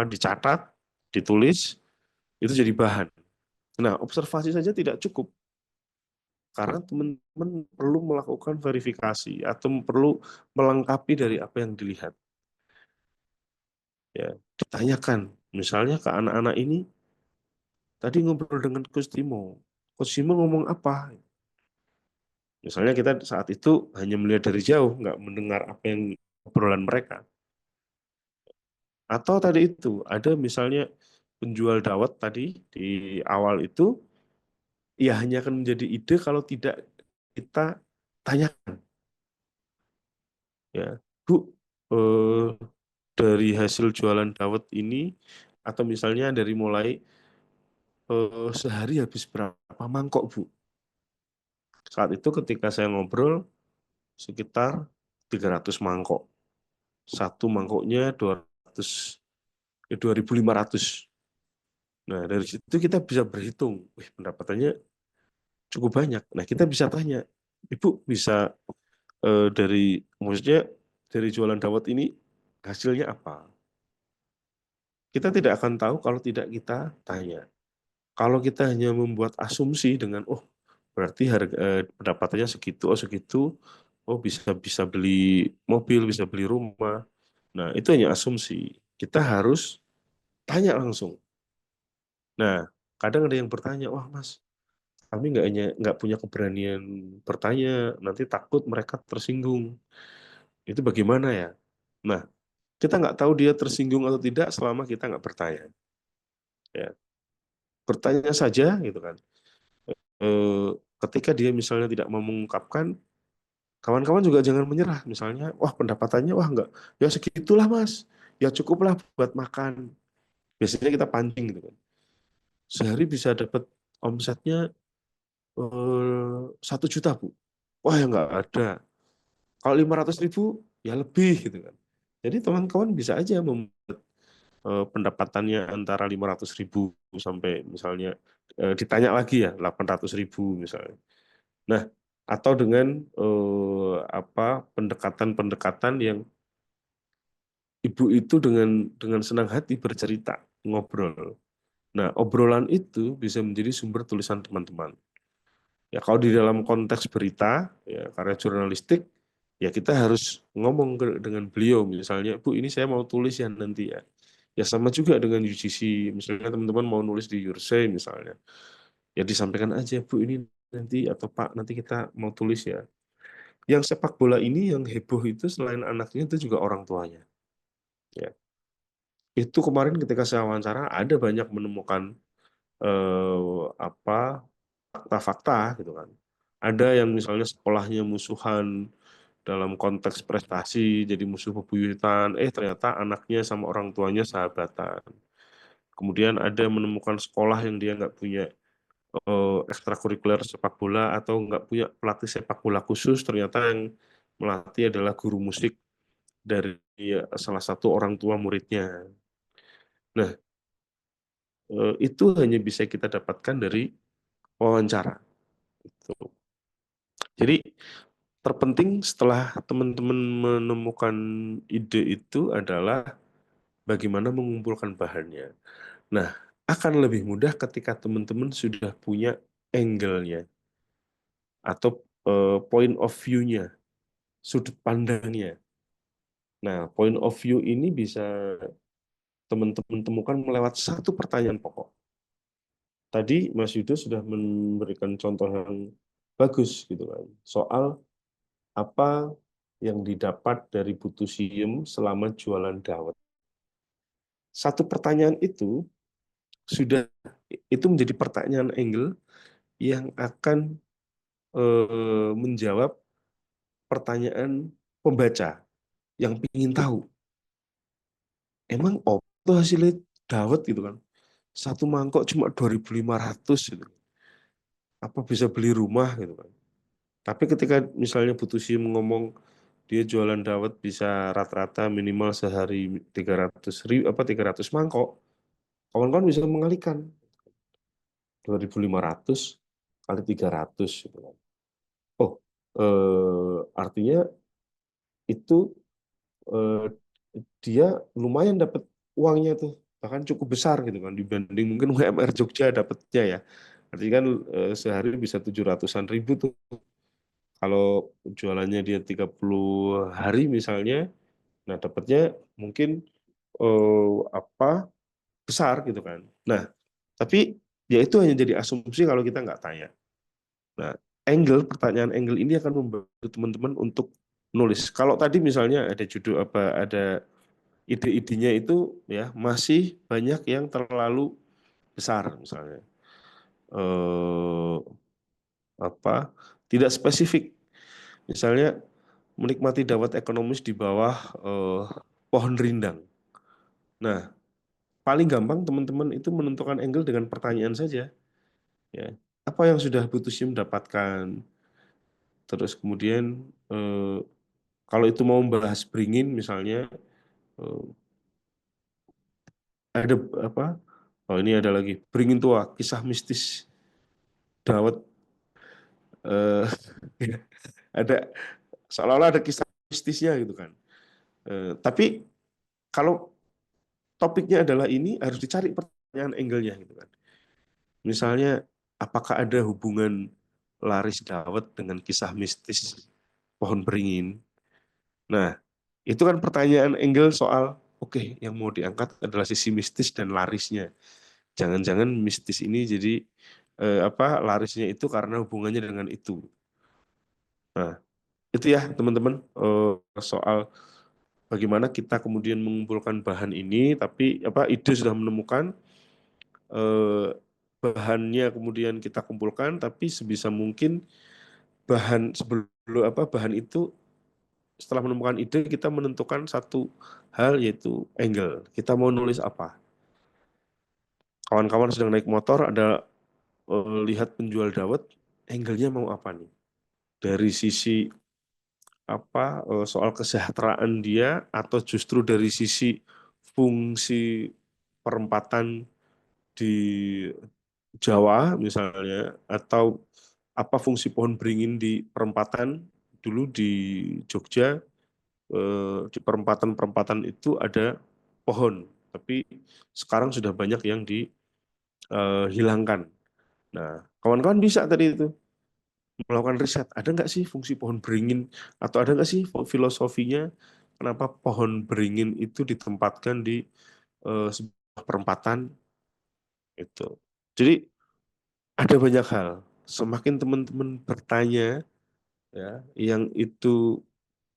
dicatat, ditulis, itu jadi bahan. Nah, observasi saja tidak cukup karena teman-teman perlu melakukan verifikasi atau perlu melengkapi dari apa yang dilihat. Ya, ditanyakan misalnya ke anak-anak ini tadi ngobrol dengan Coach Timo ngomong apa? Misalnya kita saat itu hanya melihat dari jauh, nggak mendengar apa yang obrolan mereka. Atau tadi itu ada misalnya penjual dawet tadi di awal itu, ya hanya akan menjadi ide kalau tidak kita tanyakan, ya Bu, eh, dari hasil jualan dawet ini, atau misalnya dari mulai sehari habis berapa mangkok Bu? Saat itu ketika saya ngobrol sekitar 300 mangkok. Satu mangkoknya 2.500. Nah, dari situ kita bisa berhitung, wih, pendapatannya cukup banyak. Nah, kita bisa tanya, Ibu bisa dari, maksudnya dari jualan dawet ini hasilnya apa? Kita tidak akan tahu kalau tidak kita tanya. Kalau kita hanya membuat asumsi dengan, oh berarti harga pendapatannya segitu, oh segitu, oh bisa bisa beli mobil, bisa beli rumah. Nah, itu hanya asumsi. Kita harus tanya langsung. Nah, kadang ada yang bertanya, wah Mas, kami nggak punya keberanian bertanya, nanti takut mereka tersinggung. Itu bagaimana ya? Nah, kita nggak tahu dia tersinggung atau tidak selama kita nggak bertanya. Ya, bertanya saja gitu kan. Eh, Ketika dia misalnya tidak mau mengungkapkan, kawan-kawan juga jangan menyerah. Misalnya, wah pendapatannya wah nggak, ya segitulah Mas, ya cukuplah buat makan. Biasanya kita pancing gitu kan. Sehari bisa dapat omsetnya 1 juta Bu. Wah ya nggak ada. Kalau 500.000 ya lebih gitu kan. Jadi teman-kawan bisa aja pendapatannya antara 500.000 sampai misalnya ditanya lagi ya 800.000 misalnya. Nah, atau dengan pendekatan-pendekatan yang ibu itu dengan senang hati bercerita, ngobrol. Nah, obrolan itu bisa menjadi sumber tulisan teman-teman. Ya, kalau di dalam konteks berita, ya, karya jurnalistik, ya kita harus ngomong dengan beliau, misalnya, Bu, ini saya mau tulis ya nanti ya. Ya sama juga dengan UGC, misalnya teman-teman mau nulis di Yursey misalnya. Ya disampaikan aja, Bu, ini nanti, atau Pak, nanti kita mau tulis ya. Yang sepak bola ini yang heboh itu selain anaknya itu juga orang tuanya. Ya. Itu kemarin ketika saya wawancara, ada banyak menemukan apa fakta-fakta gitu kan. Ada yang misalnya sekolahnya musuhan dalam konteks prestasi jadi musuh bebuyutan, ternyata anaknya sama orang tuanya sahabatan. Kemudian ada yang menemukan sekolah yang dia nggak punya ekstrakurikuler sepak bola atau nggak punya pelatih sepak bola khusus, ternyata yang melatih adalah guru musik dari salah satu orang tua muridnya. Nah, itu hanya bisa kita dapatkan dari wawancara. Gitu. Jadi terpenting setelah teman-teman menemukan ide itu adalah bagaimana mengumpulkan bahannya. Nah, akan lebih mudah ketika teman-teman sudah punya angle-nya atau point of view-nya, sudut pandangnya. Nah, point of view ini bisa teman-teman temukan melewat satu pertanyaan pokok. Tadi Mas Yudo sudah memberikan contoh yang bagus gitu kan, soal apa yang didapat dari Butusium selama jualan dawet. Satu pertanyaan sudah itu menjadi pertanyaan angle yang akan menjawab pertanyaan pembaca yang ingin tahu, emang apa hasilnya dawet gitu kan. Satu mangkok cuma 2.500 gitu. Apa bisa beli rumah gitu kan. Tapi ketika misalnya Butusium ngomong dia jualan dawet bisa rata-rata minimal sehari 300 ribu, 300 mangkok, kawan-kawan bisa mengalihkan 2.500 kali 300 gitu kan. Oh, artinya itu eh, dia lumayan dapat uangnya tuh, bahkan cukup besar gitu kan dibanding mungkin UMR Jogja dapatnya ya. Artinya kan sehari bisa 700-an ribu tuh. Kalau jualannya dia 30 hari misalnya, nah dapatnya mungkin apa besar gitu kan. Nah, tapi ya itu hanya jadi asumsi kalau kita nggak tanya. Nah, pertanyaan angle ini akan membantu teman-teman untuk nulis. Kalau tadi misalnya ada judul apa, ada ide-idenya itu ya masih banyak yang terlalu besar misalnya. Eh, apa tidak spesifik. Misalnya menikmati dawet ekonomis di bawah pohon rindang. Nah, paling gampang teman-teman itu menentukan angle dengan pertanyaan saja. Ya, apa yang sudah Bu Tusim dapatkan? Terus kemudian kalau itu mau membahas beringin misalnya, eh, ada apa? Oh ini ada lagi beringin tua, kisah mistis dawet. eh, ada seolah-olah ada kisah mistisnya gitu kan. Tapi kalau topiknya adalah ini, harus dicari pertanyaan angle-nya gitu kan. Misalnya, apakah ada hubungan laris dawet dengan kisah mistis pohon beringin? Nah, itu kan pertanyaan angle soal, oke, yang mau diangkat adalah sisi mistis dan larisnya. Jangan-jangan mistis ini jadi larisnya itu karena hubungannya dengan itu. Nah, itu ya teman-teman, soal bagaimana kita kemudian mengumpulkan bahan ini, tapi ide sudah menemukan, eh, bahannya kemudian kita kumpulkan, tapi sebisa mungkin bahan itu setelah menemukan ide kita menentukan satu hal, yaitu angle. Kita mau nulis apa? Kawan-kawan sedang naik motor, ada lihat penjual dawet, angle-nya mau apa nih? Dari sisi soal kesejahteraan dia, atau justru dari sisi fungsi perempatan di Jawa misalnya, atau apa fungsi pohon beringin di perempatan dulu di Jogja. Di perempatan-perempatan itu ada pohon, tapi sekarang sudah banyak yang dihilangkan. Nah, kawan-kawan bisa tadi itu melakukan riset, ada nggak sih fungsi pohon beringin, atau ada nggak sih filosofinya kenapa pohon beringin itu ditempatkan di sebuah perempatan itu. Jadi ada banyak hal. Semakin teman-teman bertanya, ya, yang itu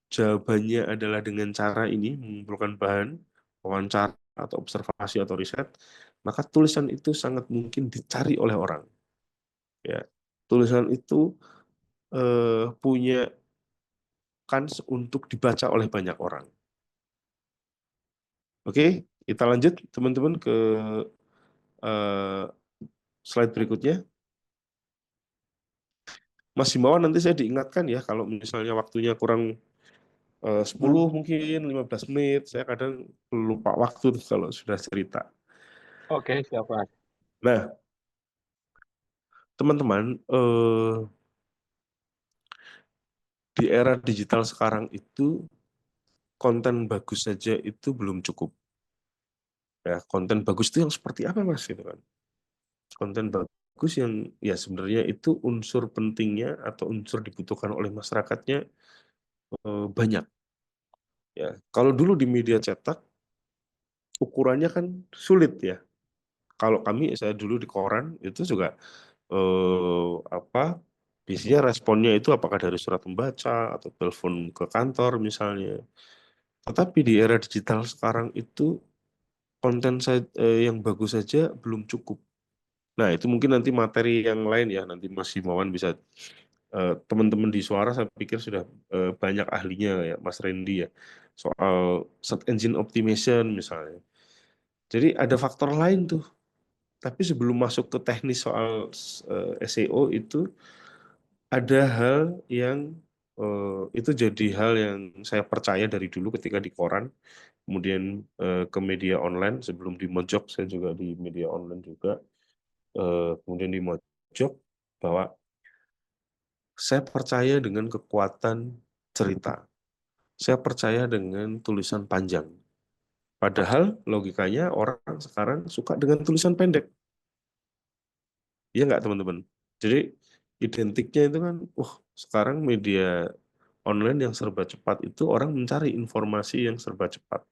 jawabannya adalah dengan cara ini, mengumpulkan bahan, wawancara, atau observasi, atau riset, maka tulisan itu sangat mungkin dicari oleh orang. Ya, tulisan itu punya kans untuk dibaca oleh banyak orang. Oke, kita lanjut teman-teman ke eh, slide berikutnya. Mas Himawan, nanti saya diingatkan ya kalau misalnya waktunya kurang 10 mungkin 15 menit. Saya kadang lupa waktu tuh kalau sudah cerita. Oke, siap Mas. Nah, teman-teman, di era digital sekarang itu konten bagus saja itu belum cukup. Ya, konten bagus itu yang seperti apa, Mas? Gitu kan. Konten bagus yang ya sebenarnya itu unsur pentingnya atau unsur dibutuhkan oleh masyarakatnya banyak. Ya, kalau dulu di media cetak ukurannya kan sulit ya. Kalau saya dulu di koran itu juga eh, apa biasanya responnya itu apakah dari surat membaca atau telepon ke kantor misalnya. Tetapi di era digital sekarang itu yang bagus saja belum cukup. Nah, itu mungkin nanti materi yang lain ya, nanti Mas Himawan bisa, teman-teman di Suara saya pikir sudah banyak ahlinya ya, Mas Randy ya, soal search engine optimization misalnya. Jadi ada faktor lain tuh. Tapi sebelum masuk ke teknis soal SEO itu, ada hal yang Itu jadi hal yang saya percaya dari dulu ketika di koran, kemudian ke media online. Sebelum di Mojok saya juga di media online juga. Kemudian di Mojok, bahwa saya percaya dengan kekuatan cerita. Saya percaya dengan tulisan panjang. Padahal logikanya orang sekarang suka dengan tulisan pendek. Iya nggak teman-teman? Jadi identiknya itu kan, sekarang media online yang serba cepat itu orang mencari informasi yang serba cepat.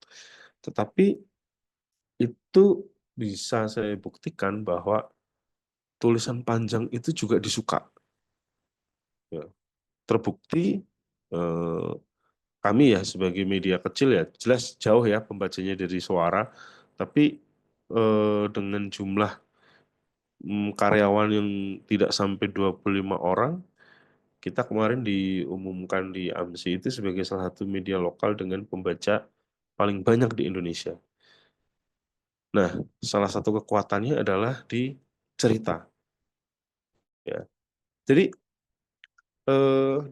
Tetapi itu bisa saya buktikan bahwa tulisan panjang itu juga disuka. Ya. Terbukti eh, kami ya sebagai media kecil ya jelas jauh ya pembacanya dari suara, tapi dengan jumlah karyawan yang tidak sampai 25 orang, kita kemarin diumumkan di AMSI itu sebagai salah satu media lokal dengan pembaca paling banyak di Indonesia. Nah, salah satu kekuatannya adalah di cerita. Ya. Jadi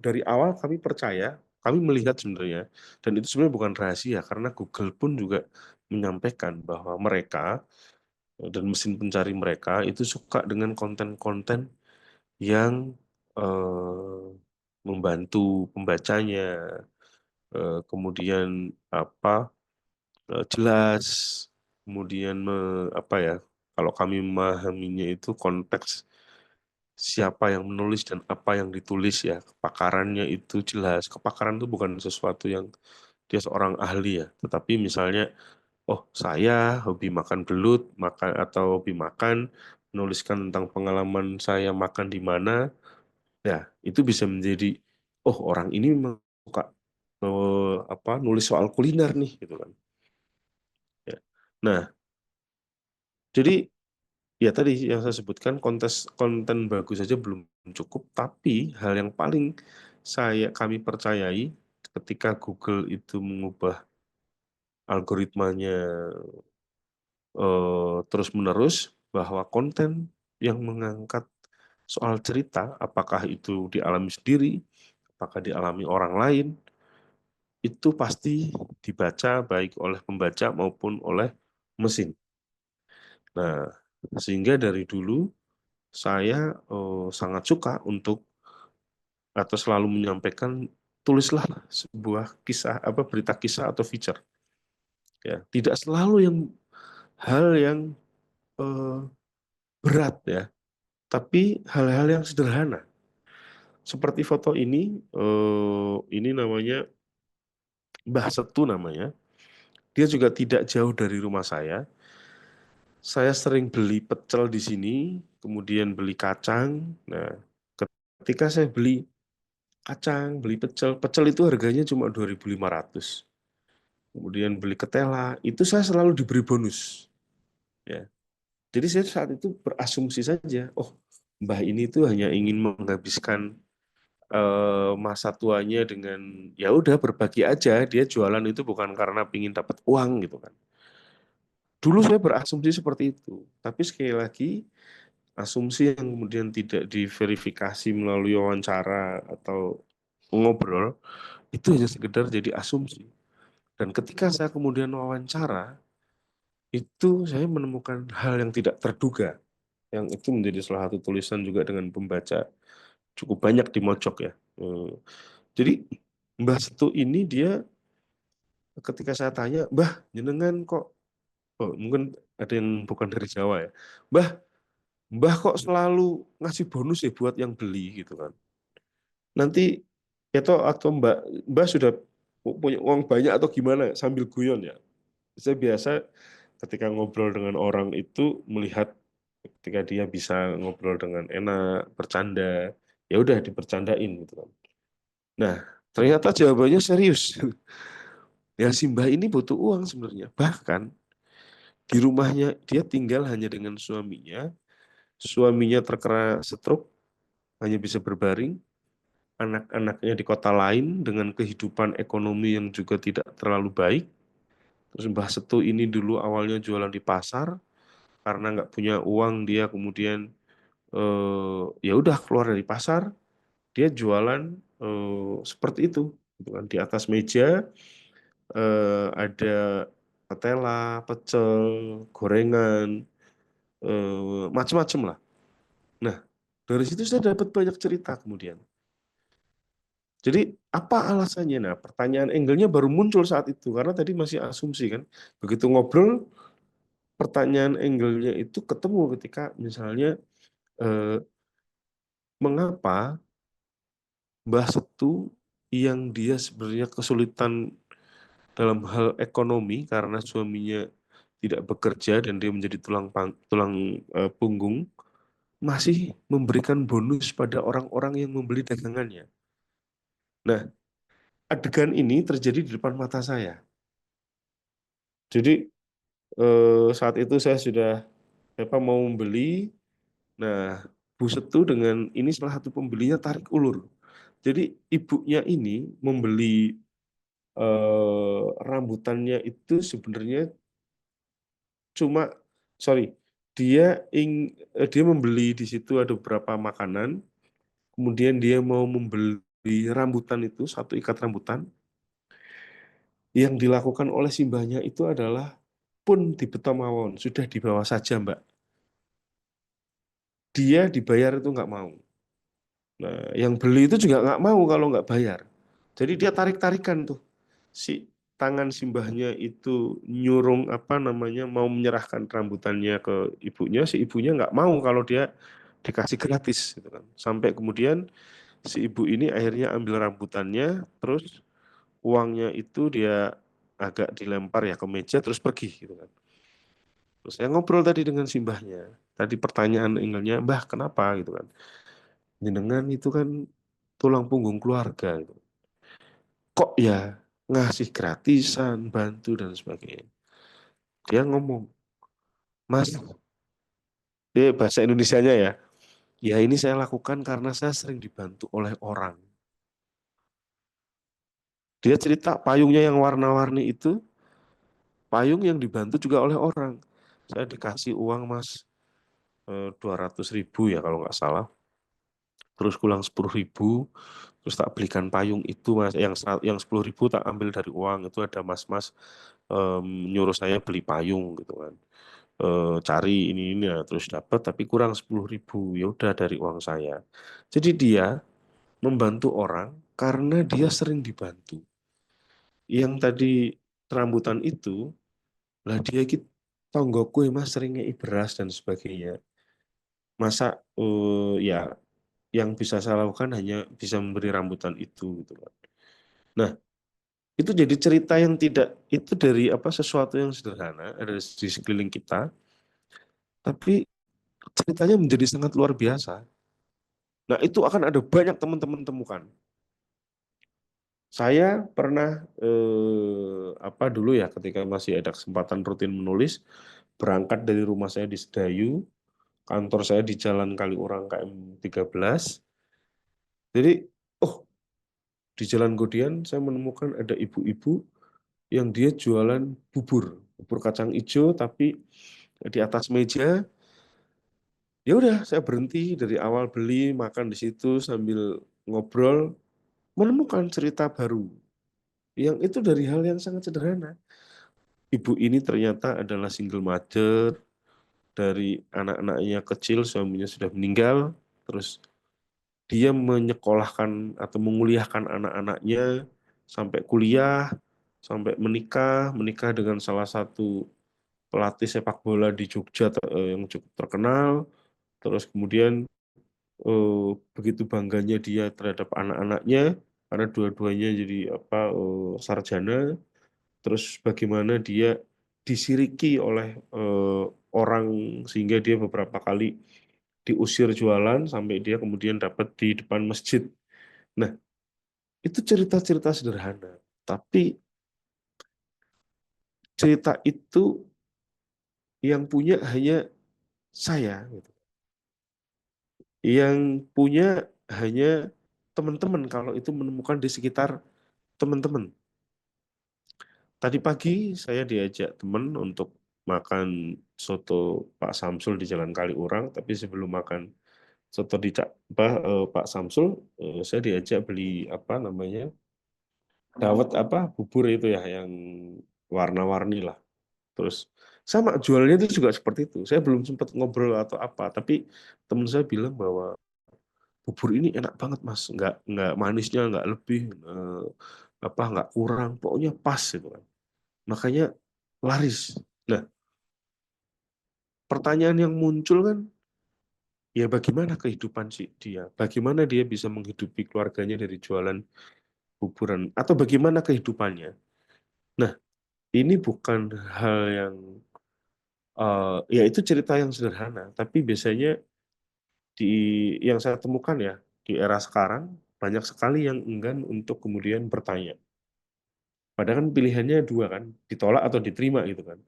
dari awal kami percaya, kami melihat sebenarnya, dan itu sebenarnya bukan rahasia karena Google pun juga menyampaikan bahwa mereka dan mesin pencari mereka itu suka dengan konten-konten yang eh, membantu pembacanya, kemudian apa jelas, kemudian apa ya, kalau kami memahaminya itu konteks siapa yang menulis dan apa yang ditulis ya, kepakarannya itu jelas. Kepakaran itu bukan sesuatu yang dia seorang ahli ya, tetapi misalnya, oh saya hobi makan belut, makan atau hobi makan, menuliskan tentang pengalaman saya makan di mana, ya itu bisa menjadi, oh orang ini memang suka apa nulis soal kuliner nih gitu kan. Ya. Nah, jadi ya tadi yang saya sebutkan konten bagus saja belum cukup, tapi hal yang paling kami percayai ketika Google itu mengubah algoritmanya terus-menerus, bahwa konten yang mengangkat soal cerita, apakah itu dialami sendiri, apakah dialami orang lain, itu pasti dibaca baik oleh pembaca maupun oleh mesin. Nah, sehingga dari dulu saya sangat suka untuk atau selalu menyampaikan, tulislah sebuah kisah apa berita kisah atau feature, ya tidak selalu yang hal yang eh, berat ya, tapi hal-hal yang sederhana seperti foto ini namanya Mbah Setu namanya, dia juga tidak jauh dari rumah saya sering beli pecel di sini, kemudian beli kacang. Nah, ketika saya beli kacang, beli pecel, pecel itu harganya cuma 2.500. Kemudian beli ketela, itu saya selalu diberi bonus. Ya. Jadi saya saat itu berasumsi saja, oh Mbah ini tuh hanya ingin menghabiskan masa tuanya dengan ya udah berbagi aja, dia jualan itu bukan karena ingin dapat uang gitu kan. Dulu saya berasumsi seperti itu, tapi sekali lagi asumsi yang kemudian tidak diverifikasi melalui wawancara atau ngobrol itu hanya sekedar jadi asumsi. Dan ketika saya kemudian wawancara, itu saya menemukan hal yang tidak terduga, yang itu menjadi salah satu tulisan juga dengan pembaca cukup banyak di Mojok ya. Jadi Mbah Setu ini dia ketika saya tanya, Mbah jenengan kok, oh, mungkin ada yang bukan dari Jawa ya, Mbah Mbah kok selalu ngasih bonus ya buat yang beli gitu kan. Nanti atau Mbak Mbah sudah punya uang banyak atau gimana sambil guyon ya. Saya biasa ketika ngobrol dengan orang itu melihat ketika dia bisa ngobrol dengan enak, bercanda, ya udah dibercandain gitu kan. Nah, ternyata jawabannya serius. Ya si Mbah ini butuh uang sebenarnya. Bahkan di rumahnya dia tinggal hanya dengan suaminya. Suaminya terkena stroke, hanya bisa berbaring. Anak-anaknya di kota lain dengan kehidupan ekonomi yang juga tidak terlalu baik. Terus Mbah Setu ini dulu awalnya jualan di pasar, karena nggak punya uang dia kemudian ya udah keluar dari pasar, dia jualan seperti itu, gitu kan. Di atas meja ada ketela, pecel, gorengan, macam-macam lah. Nah, dari situ saya dapat banyak cerita kemudian. Jadi apa alasannya? Nah, pertanyaan angle-nya baru muncul saat itu karena tadi masih asumsi kan. Begitu ngobrol, pertanyaan angle-nya itu ketemu ketika misalnya eh, mengapa Mbah Setu yang dia sebenarnya kesulitan dalam hal ekonomi karena suaminya tidak bekerja dan dia menjadi tulang punggung masih memberikan bonus pada orang-orang yang membeli dagangannya. Nah, adegan ini terjadi di depan mata saya. Jadi saat itu saya sudah mau membeli. Nah, Bu Setu dengan ini salah satu pembelinya tarik ulur. Jadi ibunya ini membeli rambutannya itu sebenarnya cuma sorry dia membeli di situ ada beberapa makanan, kemudian dia mau membeli rambutan itu satu ikat rambutan. Yang dilakukan oleh simbahnya itu adalah pun di mawon sudah dibawa saja Mbak. Dia dibayar itu nggak mau. Nah, yang beli itu juga nggak mau kalau nggak bayar. Jadi dia tarik-tarikan tuh si tangan simbahnya itu nyurung apa namanya mau menyerahkan rambutannya ke ibunya, si ibunya nggak mau kalau dia dikasih gratis gitu kan. Sampai kemudian si ibu ini akhirnya ambil rambutannya, terus uangnya itu dia agak dilempar ya ke meja terus pergi gitu kan. Terus saya ngobrol tadi dengan simbahnya. Tadi pertanyaan engelnya, Mbah kenapa gitu kan. Jenengan itu kan tulang punggung keluarga gitu. Kok ya ngasih gratisan, bantu dan sebagainya. Dia ngomong, Mas, dia bahasa Indonesianya ya, ya ini saya lakukan karena saya sering dibantu oleh orang. Dia cerita payungnya yang warna-warni itu, payung yang dibantu juga oleh orang. Saya dikasih uang mas, 200.000 ya kalau nggak salah. Terus pulang 10.000, terus tak belikan payung itu mas, yang 10.000 tak ambil dari uang itu ada mas-mas nyuruh saya beli payung gitu kan. Cari ini ya, terus dapat tapi kurang 10.000 ya udah dari uang saya. Jadi dia membantu orang karena dia sering dibantu. Yang tadi rambutan itu lah dia gitu tonggoku mas sering ngei beras dan sebagainya. Masa ya yang bisa saya lakukan hanya bisa memberi rambutan itu gitu kan. Nah, itu jadi cerita yang tidak itu dari apa sesuatu yang sederhana ada di sekeliling kita, tapi ceritanya menjadi sangat luar biasa. Nah, itu akan ada banyak teman-teman temukan. Saya pernah apa dulu ya ketika masih ada kesempatan rutin menulis, berangkat dari rumah saya di Sedayu, kantor saya di Jalan Kaliurang KM 13. Jadi, oh, di Jalan Godian saya menemukan ada ibu-ibu yang dia jualan bubur, bubur kacang hijau tapi di atas meja. Ya udah, saya berhenti dari awal beli, makan di situ sambil ngobrol, menemukan cerita baru. Yang itu dari hal yang sangat sederhana. Ibu ini ternyata adalah single mother, dari anak-anaknya kecil, suaminya sudah meninggal, terus dia menyekolahkan atau menguliahkan anak-anaknya sampai kuliah, sampai menikah, menikah dengan salah satu pelatih sepak bola di Jogja yang cukup terkenal, terus kemudian eh, begitu bangganya dia terhadap anak-anaknya karena dua-duanya jadi apa sarjana, terus bagaimana dia disiriki oleh orang sehingga dia beberapa kali diusir jualan sampai dia kemudian dapat di depan masjid. Nah, itu cerita-cerita sederhana, tapi cerita itu yang punya hanya saya gitu. Yang punya hanya teman-teman kalau itu menemukan di sekitar teman-teman. Tadi pagi saya diajak teman untuk makan soto Pak Samsul di Jalan Kaliurang, tapi sebelum makan soto di Pak Samsul, saya diajak beli apa namanya, dawet apa bubur itu ya yang warna-warni lah. Terus sama jualnya itu juga seperti itu. Saya belum sempat ngobrol atau apa, tapi teman saya bilang bahwa bubur ini enak banget mas, nggak manisnya nggak lebih, apa nggak kurang, pokoknya pas gitu kan. Makanya laris. Nah, pertanyaan yang muncul kan, ya bagaimana kehidupan sih dia? Bagaimana dia bisa menghidupi keluarganya dari jualan buburan? Atau bagaimana kehidupannya? Nah, ini bukan hal yang, ya itu cerita yang sederhana, tapi biasanya di yang saya temukan ya, di era sekarang, banyak sekali yang enggan untuk kemudian bertanya. Padahal kan pilihannya dua kan, ditolak atau diterima gitu kan.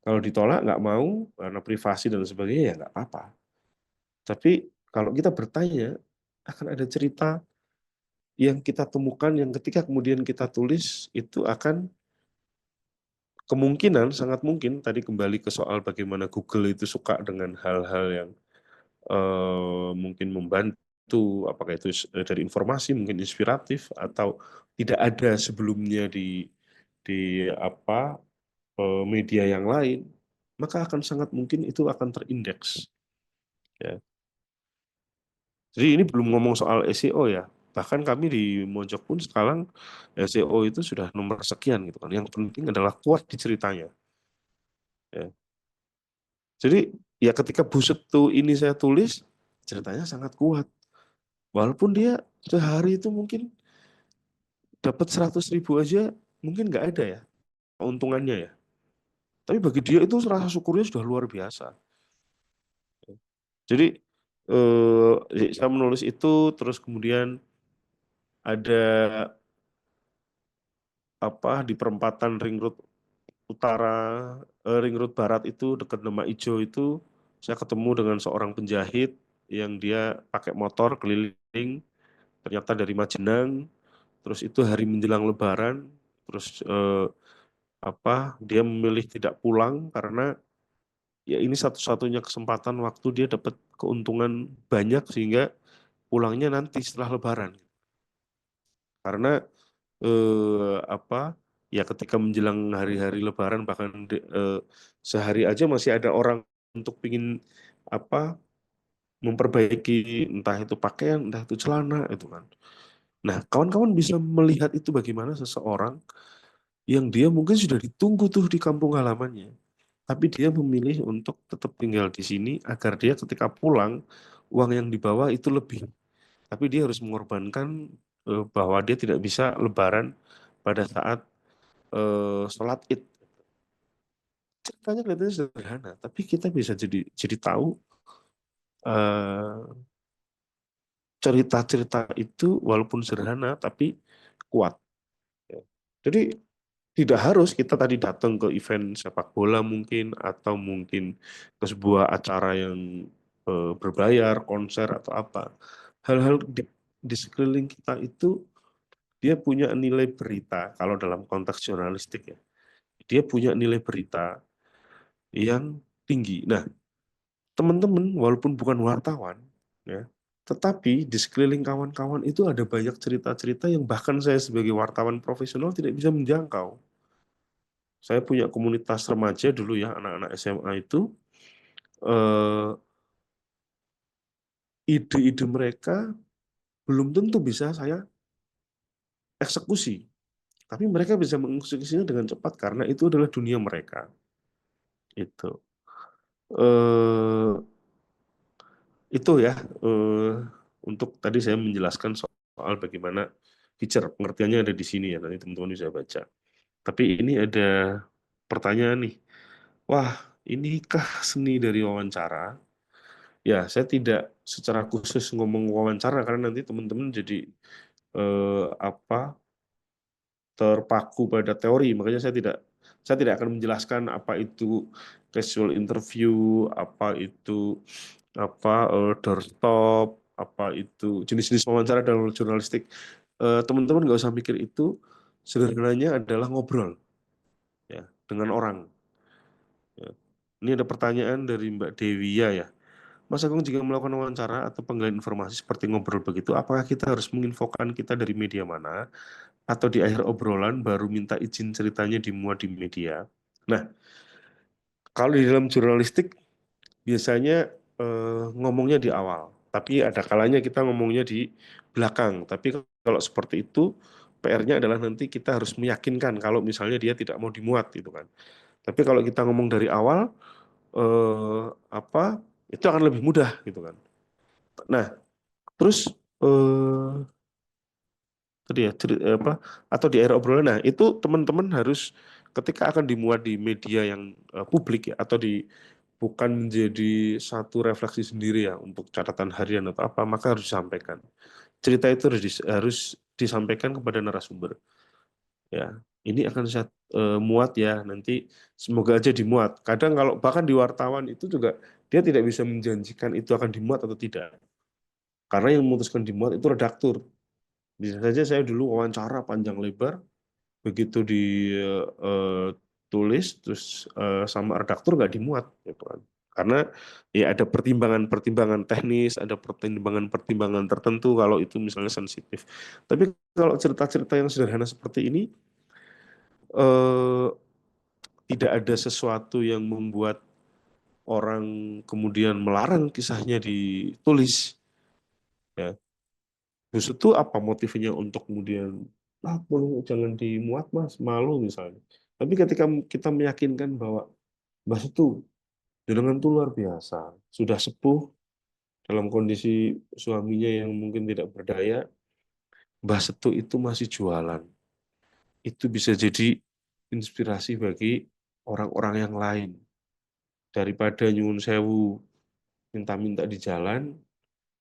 Kalau ditolak nggak mau karena privasi dan sebagainya ya nggak apa-apa. Tapi kalau kita bertanya, akan ada cerita yang kita temukan yang ketika kemudian kita tulis itu akan kemungkinan sangat mungkin tadi kembali ke soal bagaimana Google itu suka dengan hal-hal yang mungkin membantu, apakah itu dari informasi mungkin inspiratif atau tidak ada sebelumnya di apa media yang lain, maka akan sangat mungkin itu akan terindeks. Ya. Jadi ini belum ngomong soal SEO ya. Bahkan kami di Mojok pun sekarang SEO itu sudah nomor sekian gitu kan. Yang penting adalah kuat di ceritanya. Ya. Jadi ya ketika Buset tuh ini saya tulis, ceritanya sangat kuat. Walaupun dia sehari itu mungkin dapat 100.000 aja, mungkin nggak ada ya keuntungannya ya. Tapi bagi dia itu rasa syukurnya sudah luar biasa. Jadi saya menulis itu, terus kemudian ada apa di perempatan Ring Road Utara, Ring Road Barat itu dekat Demak Ijo itu, saya ketemu dengan seorang penjahit yang dia pakai motor keliling, ternyata dari Majenang, terus itu hari menjelang Lebaran, terus apa dia memilih tidak pulang karena ya ini satu-satunya kesempatan waktu dia dapat keuntungan banyak sehingga pulangnya nanti setelah Lebaran. Karena apa ya ketika menjelang hari-hari Lebaran bahkan sehari aja masih ada orang untuk pingin apa memperbaiki entah itu pakaian entah itu celana itu kan. Nah kawan-kawan bisa melihat itu bagaimana seseorang yang dia mungkin sudah ditunggu tuh di kampung halamannya, tapi dia memilih untuk tetap tinggal di sini agar dia ketika pulang uang yang dibawa itu lebih, tapi dia harus mengorbankan bahwa dia tidak bisa Lebaran pada saat sholat Id. Ceritanya kelihatannya sederhana, tapi kita bisa jadi tahu eh, cerita-cerita itu walaupun sederhana tapi kuat. Ya. Jadi tidak harus kita tadi datang ke event sepak bola mungkin atau mungkin ke sebuah acara yang berbayar, konser atau apa. Hal-hal di sekeliling kita itu dia punya nilai berita kalau dalam konteks jurnalistik ya. Dia punya nilai berita yang tinggi. Nah, teman-teman walaupun bukan wartawan ya, tetapi di sekeliling kawan-kawan itu ada banyak cerita-cerita yang bahkan saya sebagai wartawan profesional tidak bisa menjangkau. Saya punya komunitas remaja dulu ya, anak-anak SMA itu eh, ide-ide mereka belum tentu bisa saya eksekusi, tapi mereka bisa mengeksekusinya dengan cepat karena itu adalah dunia mereka. Itu eh itu ya eh, untuk tadi saya menjelaskan soal bagaimana feature pengertiannya ada di sini ya, nanti teman-teman bisa baca. Tapi ini ada pertanyaan nih. Wah, inikah seni dari wawancara? Ya, saya tidak secara khusus ngomong wawancara karena nanti teman-teman jadi apa terpaku pada teori. Makanya saya tidak akan menjelaskan apa itu casual interview, apa itu apa doorstop, apa itu jenis-jenis wawancara dalam jurnalistik. Teman-teman nggak usah mikir itu. Sederhananya adalah ngobrol ya dengan orang. Ya. Ini ada pertanyaan dari Mbak Dewi ya. Mas Agung jika melakukan wawancara atau penggalian informasi seperti ngobrol begitu, apakah kita harus menginfokan kita dari media mana? Atau di akhir obrolan baru minta izin ceritanya dimuat di media? Nah, kalau di dalam jurnalistik biasanya ngomongnya di awal, tapi ada kalanya kita ngomongnya di belakang. Tapi kalau seperti itu, PR-nya adalah nanti kita harus meyakinkan kalau misalnya dia tidak mau dimuat gitu kan. Tapi kalau kita ngomong dari awal, apa itu akan lebih mudah gitu kan. Nah, terus tadi ya apa atau di akhir obrolan, nah itu teman-teman harus ketika akan dimuat di media yang publik ya, atau di bukan menjadi satu refleksi sendiri ya untuk catatan harian atau apa, maka harus disampaikan cerita itu harus disampaikan kepada narasumber ya. Ini akan saya muat ya nanti, semoga aja dimuat. Kadang kalau bahkan di wartawan itu juga dia tidak bisa menjanjikan itu akan dimuat atau tidak, karena yang memutuskan dimuat itu redaktur. Bisa saja saya dulu wawancara panjang lebar, begitu ditulis terus sama redaktur nggak dimuat gitu kan. Karena ya ada pertimbangan-pertimbangan teknis, ada pertimbangan-pertimbangan tertentu kalau itu misalnya sensitif. Tapi kalau cerita-cerita yang sederhana seperti ini, eh, tidak ada sesuatu yang membuat orang kemudian melarang kisahnya ditulis ya. Justru itu apa motifnya untuk kemudian, boleh jangan dimuat mas, malu misalnya. Tapi ketika kita meyakinkan bahwa Mbah itu jenengan tuh luar biasa, sudah sepuh dalam kondisi suaminya yang mungkin tidak berdaya, Mbah Setu itu masih jualan. Itu bisa jadi inspirasi bagi orang-orang yang lain. Daripada nyuwun sewu minta-minta di jalan,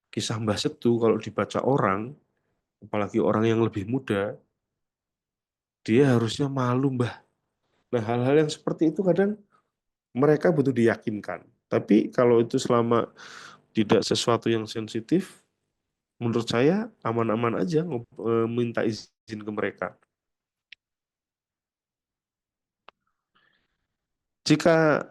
kisah Mbah Setu kalau dibaca orang, apalagi orang yang lebih muda, dia harusnya malu Mbah. Nah, hal-hal yang seperti itu kadang mereka butuh diyakinkan. Tapi kalau itu selama tidak sesuatu yang sensitif, menurut saya aman-aman aja minta izin ke mereka. Jika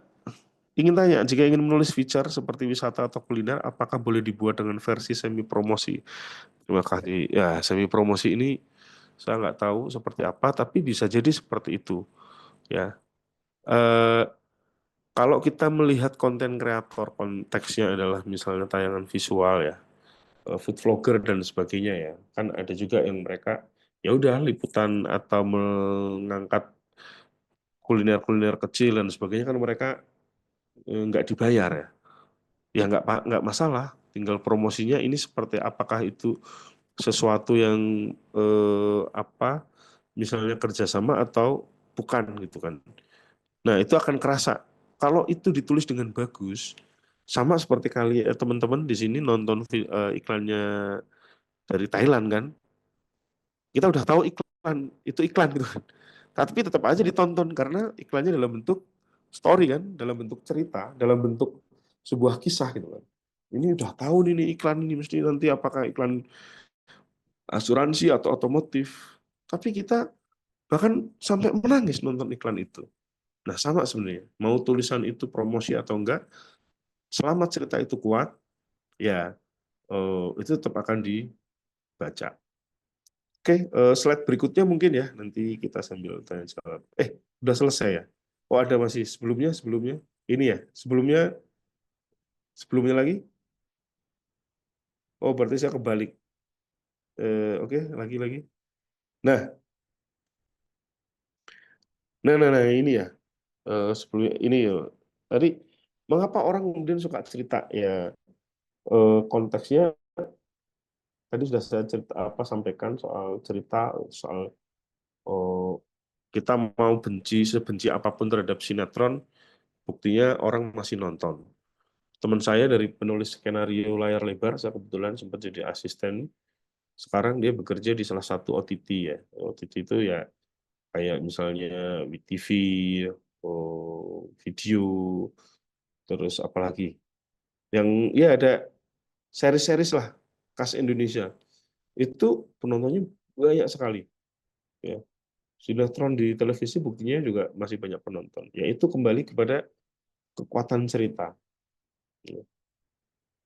ingin tanya, jika ingin menulis feature seperti wisata atau kuliner, apakah boleh dibuat dengan versi semi promosi? Terima kasih. Ya, semi promosi ini saya nggak tahu seperti apa, tapi bisa jadi seperti itu. Ya, eh, kalau kita melihat konten kreator, konteksnya adalah misalnya tayangan visual ya, food vlogger dan sebagainya ya, kan ada juga yang mereka ya udah liputan atau mengangkat kuliner-kuliner kecil dan sebagainya, kan mereka nggak dibayar ya. Ya nggak masalah, tinggal promosinya ini seperti apakah itu sesuatu yang apa misalnya kerjasama atau bukan gitu kan. Nah itu akan kerasa kalau itu ditulis dengan bagus, sama seperti teman-teman di sini nonton iklannya dari Thailand kan, kita udah tahu itu iklan gitu kan. Tapi tetap aja ditonton karena iklannya dalam bentuk story kan, dalam bentuk cerita, dalam bentuk sebuah kisah gitu kan. Ini udah tahu nih iklan ini mesti nanti apakah iklan asuransi atau otomotif. Tapi kita bahkan sampai menangis nonton iklan itu. Nah, sama sebenarnya. Mau tulisan itu promosi atau enggak, selama cerita itu kuat, ya itu tetap akan dibaca. Oke, slide berikutnya mungkin ya, nanti kita sambil tanya jawab. Udah selesai ya? Oh, ada masih sebelumnya. Ini ya, sebelumnya lagi. Oh, berarti saya kebalik. Oke, lagi-lagi. Nah, nah, ini ya, sebelumnya ini ya. Tadi, mengapa orang kemudian suka cerita ya? Konteksnya tadi sudah saya cerita apa sampaikan soal cerita, soal eh, kita mau sebenci apapun terhadap sinetron, buktinya orang masih nonton. Teman saya dari penulis skenario layar lebar, saya kebetulan sempat jadi asisten. Sekarang dia bekerja di salah satu OTT ya. OTT itu ya kayak misalnya WTV, video, terus apalagi yang ya ada series-series lah khas Indonesia. Itu penontonnya banyak sekali. Ya. Sinetron di televisi buktinya juga masih banyak penonton. Yaitu kembali kepada kekuatan cerita. Ya.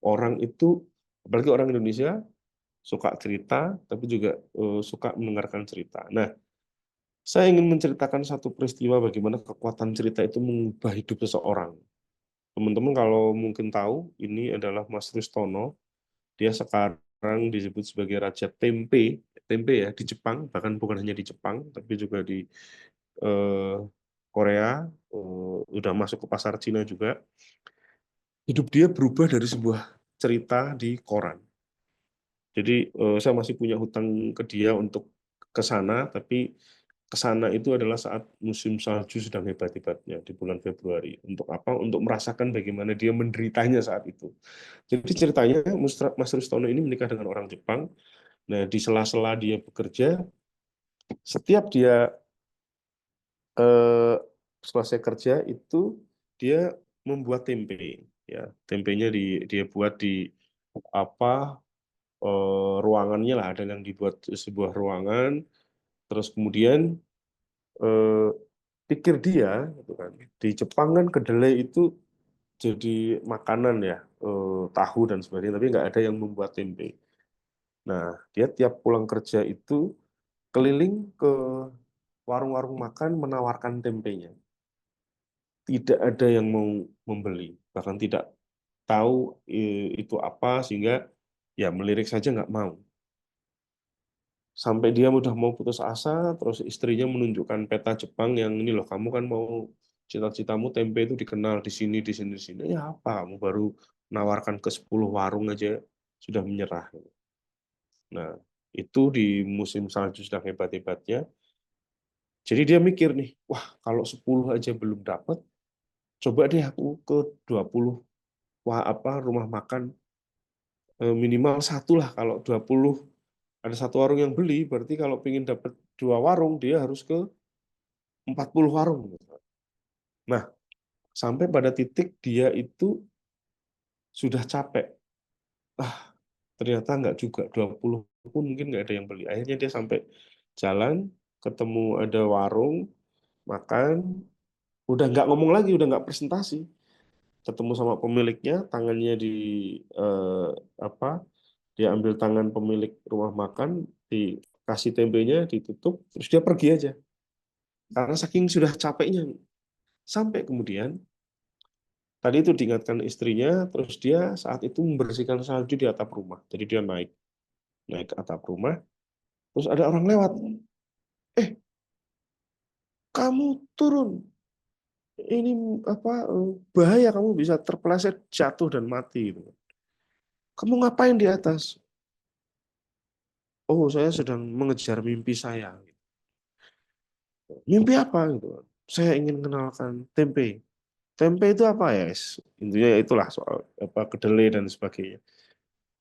orang itu, apalagi orang Indonesia, suka cerita, tapi juga suka mendengarkan cerita. Nah, saya ingin menceritakan satu peristiwa bagaimana kekuatan cerita itu mengubah hidup seseorang. Teman-teman kalau mungkin tahu, ini adalah Mas Rustono. Dia sekarang disebut sebagai Raja Tempe, tempe ya di Jepang, bahkan bukan hanya di Jepang, tapi juga di eh, Korea, udah masuk ke pasar Cina juga. Hidup dia berubah dari sebuah cerita di koran. Jadi saya masih punya hutang ke dia untuk ke sana, tapi ke sana itu adalah saat musim salju sedang hebat-hebatnya di bulan Februari. Untuk apa? Untuk merasakan bagaimana dia menderitanya saat itu. Jadi ceritanya Mas Rustono ini menikah dengan orang Jepang. Nah, di sela-sela dia bekerja, setiap dia eh, selesai kerja itu dia membuat tempe. Ya, tempenya dia buat di apa ruangannya lah, ada yang dibuat sebuah ruangan, terus kemudian eh, pikir dia gitu kan, di Jepang kan kedelai itu jadi makanan ya, tahu dan sebagainya, tapi nggak ada yang membuat tempe. Nah, dia tiap pulang kerja itu keliling ke warung-warung makan menawarkan tempenya. Tidak ada yang mau membeli, bahkan tidak tahu itu apa, sehingga ya melirik saja nggak mau. Sampai dia udah mau putus asa, terus istrinya menunjukkan peta Jepang yang ini loh, kamu kan mau cita-citamu tempe itu dikenal di sini, di sini, di sini. Ya apa, kamu baru nawarkan ke 10 warung aja sudah menyerah. Nah, itu di musim salju sedang hebat-hebatnya. Jadi dia mikir nih, wah kalau 10 aja belum dapat, coba deh aku ke 20 rumah makan, minimal satu lah. Kalau 20 ada satu warung yang beli, berarti kalau ingin dapat dua warung, dia harus ke 40 warung. Nah, sampai pada titik dia itu sudah capek. Ah, ternyata nggak juga. 20 pun mungkin nggak ada yang beli. Akhirnya dia sampai jalan, ketemu ada warung, makan, udah nggak ngomong lagi, udah nggak presentasi. Ketemu sama pemiliknya, tangannya di eh, apa? Dia ambil tangan pemilik rumah makan, dikasih tempenya, ditutup, terus dia pergi aja. Karena saking sudah capeknya. Sampai kemudian tadi itu diingatkan istrinya, terus dia saat itu membersihkan salju di atap rumah. Jadi dia naik naik ke atap rumah, terus ada orang lewat. Eh, kamu turun. Ini apa bahaya, kamu bisa terpeleset, jatuh dan mati gitu. Kamu ngapain di atas? Oh, saya sedang mengejar mimpi saya. Mimpi apa gitu? Saya ingin kenalkan tempe. Tempe itu apa ya, guys? Intinya ya itulah soal apa kedelai dan sebagainya.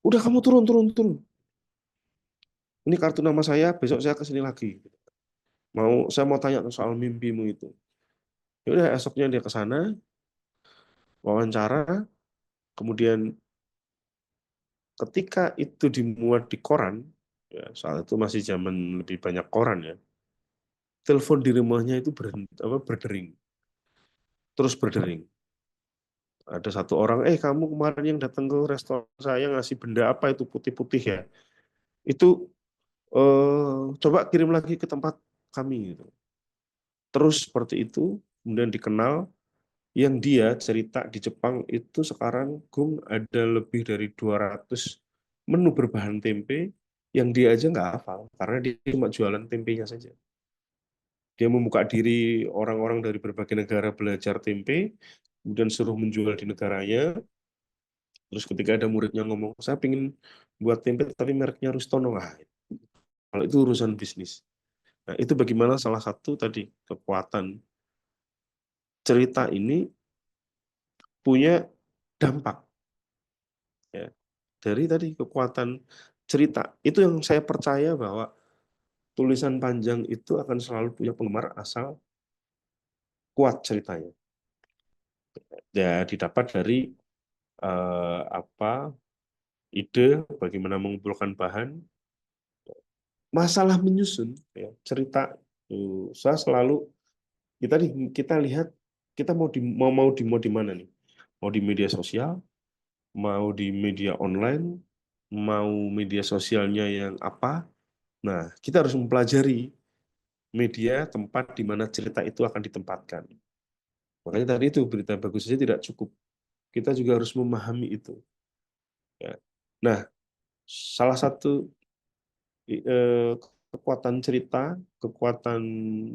Udah kamu turun turun turun. Ini kartu nama saya, besok saya kesini lagi. Saya mau tanya soal mimpimu itu. Ya udah esoknya dia ke sana, wawancara, kemudian ketika itu dimuat di koran, ya saat itu masih zaman lebih banyak koran ya, telepon di rumahnya itu berdering, terus berdering. Ada satu orang, kamu kemarin yang datang ke restoran saya ngasih benda apa itu putih-putih ya? Itu coba kirim lagi ke tempat kami gitu. Terus seperti itu, kemudian dikenal. Yang dia cerita di Jepang itu sekarang Gung ada lebih dari 200 menu berbahan tempe yang dia aja nggak hafal karena dia cuma jualan tempenya saja. Dia membuka diri orang-orang dari berbagai negara belajar tempe, kemudian suruh menjual di negaranya. Terus ketika ada muridnya ngomong, saya pengen buat tempe tapi mereknya Rustono. Nah, kalau itu urusan bisnis. Nah, itu bagaimana salah satu tadi kekuatan cerita ini punya dampak ya. Dari tadi kekuatan cerita. Itu yang saya percaya bahwa tulisan panjang itu akan selalu punya penggemar asal kuat ceritanya. Ya didapat dari apa ide bagaimana mengumpulkan bahan, masalah menyusun ya, cerita. Saya selalu kita lihat kita mau di mana nih? Mau di media sosial, mau di media online, mau media sosialnya yang apa. Nah, kita harus mempelajari media tempat di mana cerita itu akan ditempatkan. Makanya tadi itu berita bagus saja tidak cukup. Kita juga harus memahami itu. Ya. Nah, salah satu eh, kekuatan cerita, kekuatan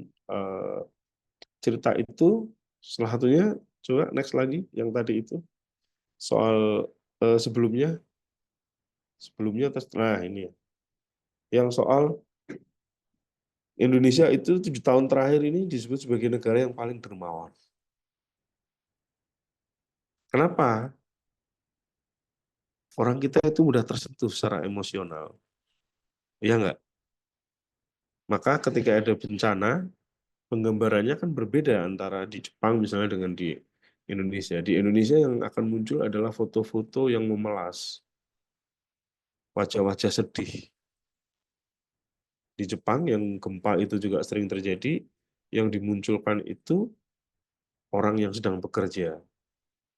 eh, cerita itu, salah satunya, coba next lagi, yang tadi itu, soal sebelumnya, nah ini ya, yang soal Indonesia itu 7 tahun terakhir ini disebut sebagai negara yang paling dermawan. Kenapa? Orang kita itu mudah tersentuh secara emosional. Ya nggak? Maka ketika ada bencana, penggambarannya kan berbeda antara di Jepang misalnya dengan di Indonesia. Di Indonesia yang akan muncul adalah foto-foto yang memelas, wajah-wajah sedih. Di Jepang yang gempa itu juga sering terjadi, yang dimunculkan itu orang yang sedang bekerja,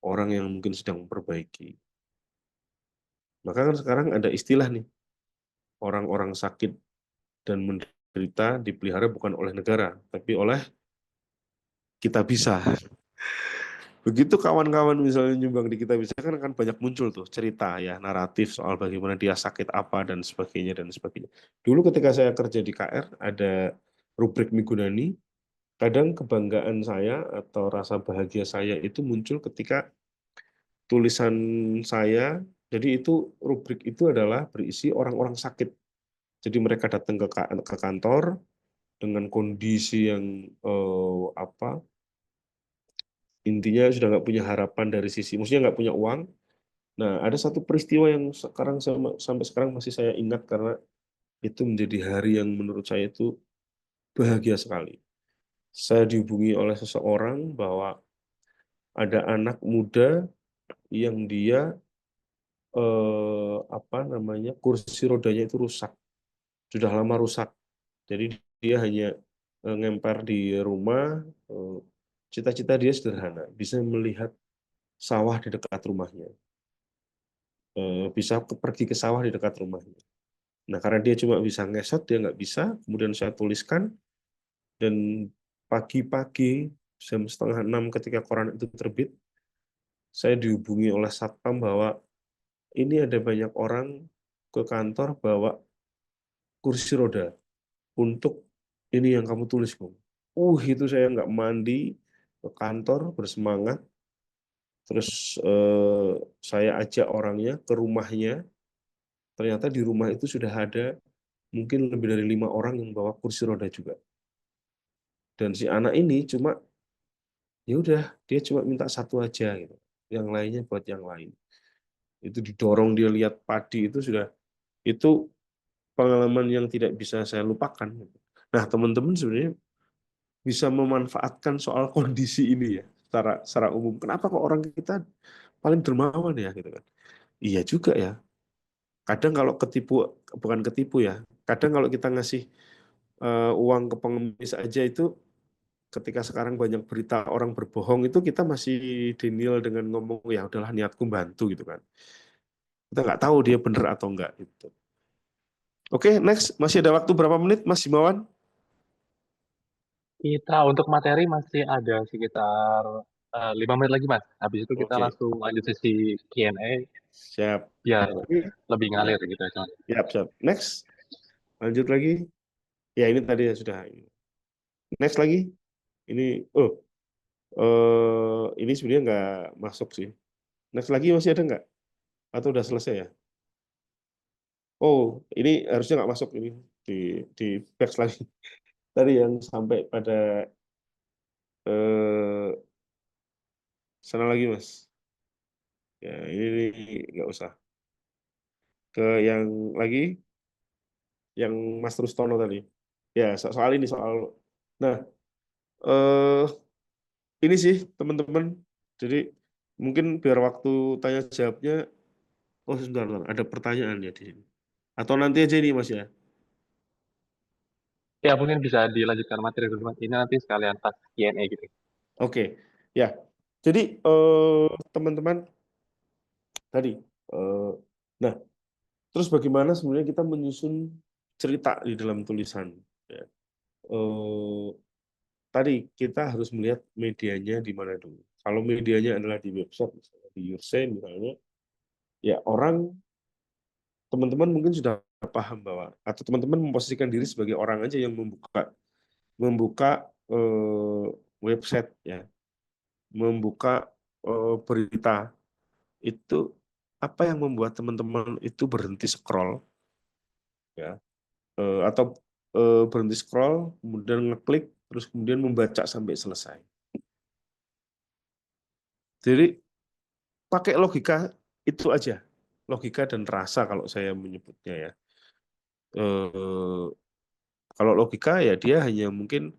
orang yang mungkin sedang memperbaiki. Maka kan sekarang ada istilah nih, orang-orang sakit dan menderita dipelihara bukan oleh negara, tapi oleh kita bisa. Begitu kawan-kawan misalnya nyumbang di kita bisa kan akan banyak muncul tuh cerita ya, naratif soal bagaimana dia sakit apa dan sebagainya dan sebagainya. Dulu ketika saya kerja di KR ada rubrik Migunani, kadang kebanggaan saya atau rasa bahagia saya itu muncul ketika tulisan saya, jadi itu rubrik itu adalah berisi orang-orang sakit. Jadi mereka datang ke kantor dengan kondisi yang apa, intinya sudah nggak punya harapan dari sisi, maksudnya nggak punya uang. Nah, ada satu peristiwa yang sekarang sampai sekarang masih saya ingat karena itu menjadi hari yang menurut saya itu bahagia sekali. Saya dihubungi oleh seseorang bahwa ada anak muda yang dia apa namanya, kursi rodanya itu rusak, sudah lama rusak. Jadi dia hanya ngemper di rumah. eh, Cita-cita dia sederhana, bisa melihat sawah di dekat rumahnya, bisa pergi ke sawah di dekat rumahnya. Nah, karena dia cuma bisa ngesot, dia nggak bisa. Kemudian saya tuliskan, dan pagi-pagi jam 5:30 ketika koran itu terbit, saya dihubungi oleh satpam bahwa ini ada banyak orang ke kantor bawa kursi roda untuk ini yang kamu tulis, Bung. Itu saya nggak mandi ke kantor bersemangat. Terus saya ajak orangnya ke rumahnya. Ternyata di rumah itu sudah ada mungkin lebih dari 5 orang yang bawa kursi roda juga. Dan si anak ini cuma, ya udah, dia cuma minta satu aja gitu. Yang lainnya buat yang lain. Itu didorong, dia lihat padi itu sudah, itu pengalaman yang tidak bisa saya lupakan. Nah, teman-teman sebenarnya bisa memanfaatkan soal kondisi ini ya, secara umum. Kenapa kok orang kita paling dermawan ya gitu kan? Iya juga ya. Kadang kalau ketipu, bukan ketipu ya. Kadang kalau kita ngasih uang ke pengemis aja itu, ketika sekarang banyak berita orang berbohong itu kita masih denial dengan ngomong ya udahlah niatku bantu gitu kan. Kita nggak tahu dia bener atau enggak gitu. Oke, next. Masih ada waktu berapa menit, Mas Himawan? Kita untuk materi masih ada sekitar 5 menit lagi, Mas. Habis itu kita Oke, langsung lanjut sesi Q&A siap. biar Oke, lebih ya, ngalir gitu ya. siap, siap. Next, lanjut lagi. Ya ini tadi ya sudah. Next lagi. Ini, ini sebenarnya nggak masuk sih. Next lagi masih ada nggak? Atau udah selesai ya? Oh, ini harusnya nggak masuk ini, di di back lagi. Tadi yang sampai pada eh, sana lagi Mas. Ya ini nggak usah. Ke yang lagi, yang Mas Rustono tadi. Ya soal ini soal. Nah, eh ini sih teman-teman. Jadi mungkin biar waktu tanya jawabnya. Oh sebentar, sebentar. Ada pertanyaan ya di sini. Atau nanti aja ini Mas ya. Ya, mungkin bisa dilanjutkan materi dulu, Mas. Ini nanti sekalian pas Q&A gitu. Oke, ya. Jadi teman-teman, tadi. Eh, nah, terus bagaimana sebenarnya kita menyusun cerita di dalam tulisan? Ya. Eh, Tadi kita harus melihat medianya di mana dulu. Kalau medianya adalah di website, misalnya di Yourse misalnya, ya orang, teman-teman mungkin sudah paham bahwa, atau teman-teman memposisikan diri sebagai orang aja yang membuka membuka website ya, membuka berita itu, apa yang membuat teman-teman itu berhenti scroll ya, atau berhenti scroll kemudian ngeklik terus kemudian membaca sampai selesai. Jadi pakai logika itu aja, logika dan rasa kalau saya menyebutnya ya. Eh, Kalau logika ya dia hanya mungkin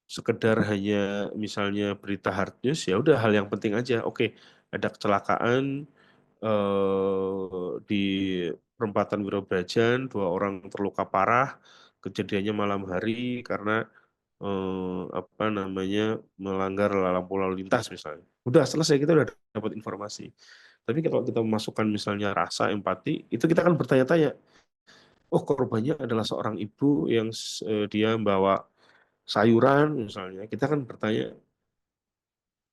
sekedar hanya misalnya berita hard news, ya udah hal yang penting aja. Oke, ada kecelakaan di perempatan Wirobrajan, 2 orang terluka parah, kejadiannya malam hari karena apa namanya, melanggar lampu lalu lintas misalnya. Udah selesai, kita udah dapat informasi. Tapi kalau kita memasukkan misalnya rasa, empati, itu kita akan bertanya-tanya. Oh, korbannya adalah seorang ibu yang dia membawa sayuran misalnya. Kita kan bertanya,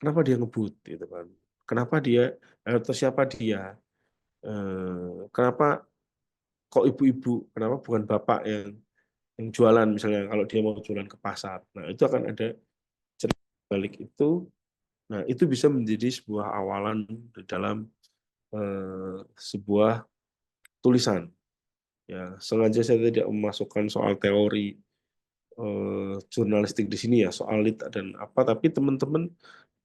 kenapa dia ngebut gitu kan? Kenapa dia, atau siapa dia? Kenapa kok ibu-ibu? Kenapa bukan bapak yang jualan misalnya, kalau dia mau jualan ke pasar? Nah, itu akan ada cerita balik itu. Nah, itu bisa menjadi sebuah awalan di dalam sebuah tulisan. Ya, sengaja saya tidak memasukkan soal teori jurnalistik di sini ya, soal lit dan apa, tapi teman-teman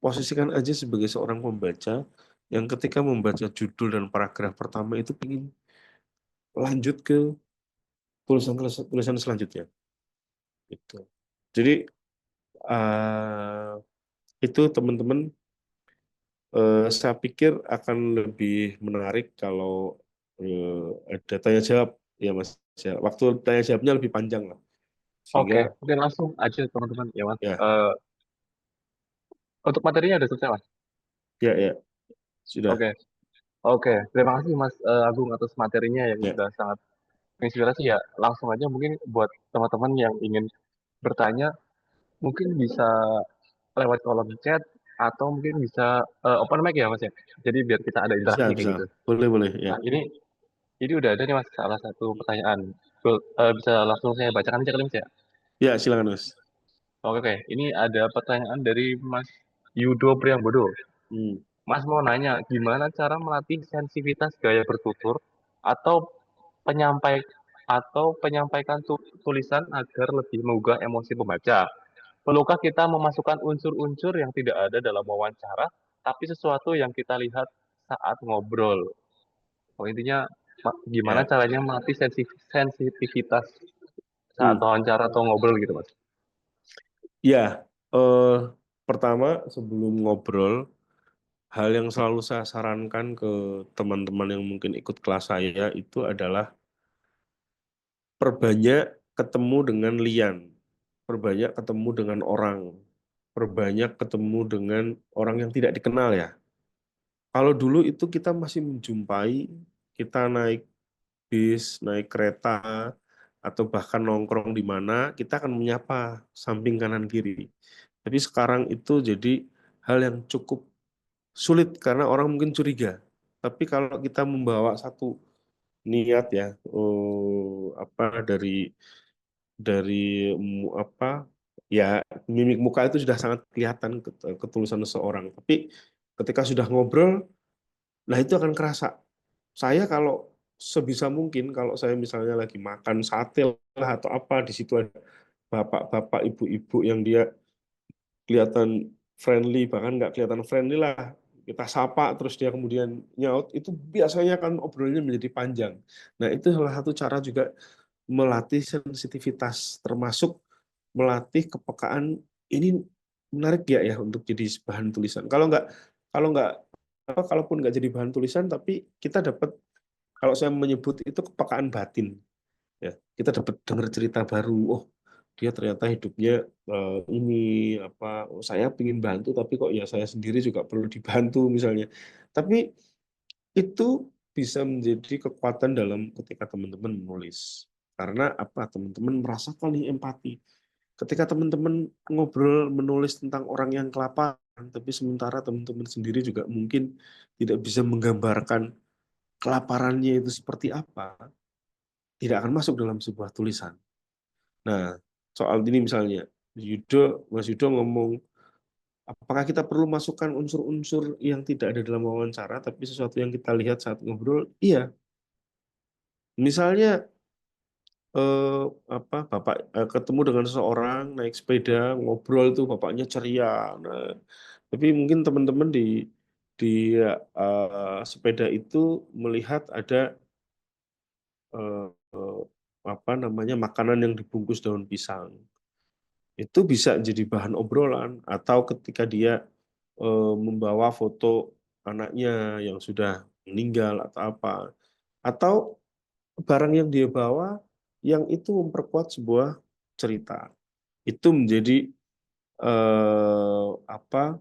posisikan aja sebagai seorang pembaca yang ketika membaca judul dan paragraf pertama itu ingin lanjut ke tulisan tulisan selanjutnya. Gitu. Jadi uh, itu teman-teman, saya pikir akan lebih menarik kalau ada tanya jawab ya Mas. Ya, waktu tanya jawabnya lebih panjang lah. Sehingga Oke, mungkin langsung aja teman-teman ya Mas. ya, Untuk materinya udah selesai Mas? ya sudah. Oke, oke. Terima kasih Mas Agung atas materinya yang Ya, sudah sangat menginspirasi ya. Langsung aja mungkin buat teman-teman yang ingin bertanya, mungkin bisa lewat kolom chat atau mungkin bisa open mic ya Mas ya. Jadi biar kita ada bisa interaksi kayak bisa. gitu. Boleh boleh ya. Nah, ini udah ada nih Mas salah satu pertanyaan. Bisa langsung saya bacakan aja kali Mas ya. Ya, silakan Mas. Oke, oke. Ini ada pertanyaan dari Mas Yudo Priambodo. Hmm. Mas mau nanya, gimana cara melatih sensitivitas gaya bertutur atau penyampai penyampaikan tulisan agar lebih menggugah emosi pembaca? Perlukah kita memasukkan unsur-unsur yang tidak ada dalam wawancara, tapi sesuatu yang kita lihat saat ngobrol? Oh, intinya gimana Ya. caranya melatih sensitivitas saat Hmm. wawancara atau ngobrol gitu, Mas? Ya, eh, pertama sebelum ngobrol, hal yang selalu saya sarankan ke teman-teman yang mungkin ikut kelas saya itu adalah perbanyak ketemu dengan lian, perbanyak ketemu dengan orang, perbanyak ketemu dengan orang yang tidak dikenal ya. Kalau dulu itu kita masih menjumpai, kita naik bis, naik kereta, atau bahkan nongkrong di mana, kita akan menyapa samping kanan kiri. Tapi sekarang itu jadi hal yang cukup sulit karena orang mungkin curiga. Tapi kalau kita membawa satu niat ya, apa dari apa ya, mimik muka itu sudah sangat kelihatan ketulusan seseorang. Tapi ketika sudah ngobrol, nah itu akan kerasa. Saya kalau sebisa mungkin kalau saya misalnya lagi makan sate lah atau apa, di situ ada bapak-bapak, ibu-ibu yang dia kelihatan friendly, bahkan nggak kelihatan friendly lah, kita sapa terus dia kemudian nyaut, itu biasanya kan obrolannya menjadi panjang. Nah, itu salah satu cara juga melatih sensitivitas, termasuk melatih kepekaan, ini menarik ya untuk jadi bahan tulisan. Kalau nggak apa, kalaupun nggak jadi bahan tulisan, tapi kita dapat, kalau saya menyebut itu kepekaan batin ya, kita dapat dengar cerita baru. Oh, dia ternyata hidupnya ini apa, oh, saya ingin bantu tapi kok ya saya sendiri juga perlu dibantu misalnya. Tapi itu bisa menjadi kekuatan dalam ketika teman-teman menulis. Karena apa? Teman-teman merasakan nih empati. Ketika teman-teman ngobrol menulis tentang orang yang kelaparan, tapi sementara teman-teman sendiri juga mungkin tidak bisa menggambarkan kelaparannya itu seperti apa, tidak akan masuk dalam sebuah tulisan. Nah, soal ini misalnya, Mas Yudo ngomong, apakah kita perlu masukkan unsur-unsur yang tidak ada dalam wawancara, tapi sesuatu yang kita lihat saat ngobrol? Iya. Misalnya eh, bapak ketemu dengan seseorang naik sepeda ngobrol itu bapaknya ceria. Nah, tapi mungkin teman-teman di sepeda itu melihat ada eh, eh, makanan yang dibungkus daun pisang. Itu bisa jadi bahan obrolan atau ketika dia membawa foto anaknya yang sudah meninggal atau apa, atau barang yang dia bawa yang itu memperkuat sebuah cerita. Itu menjadi apa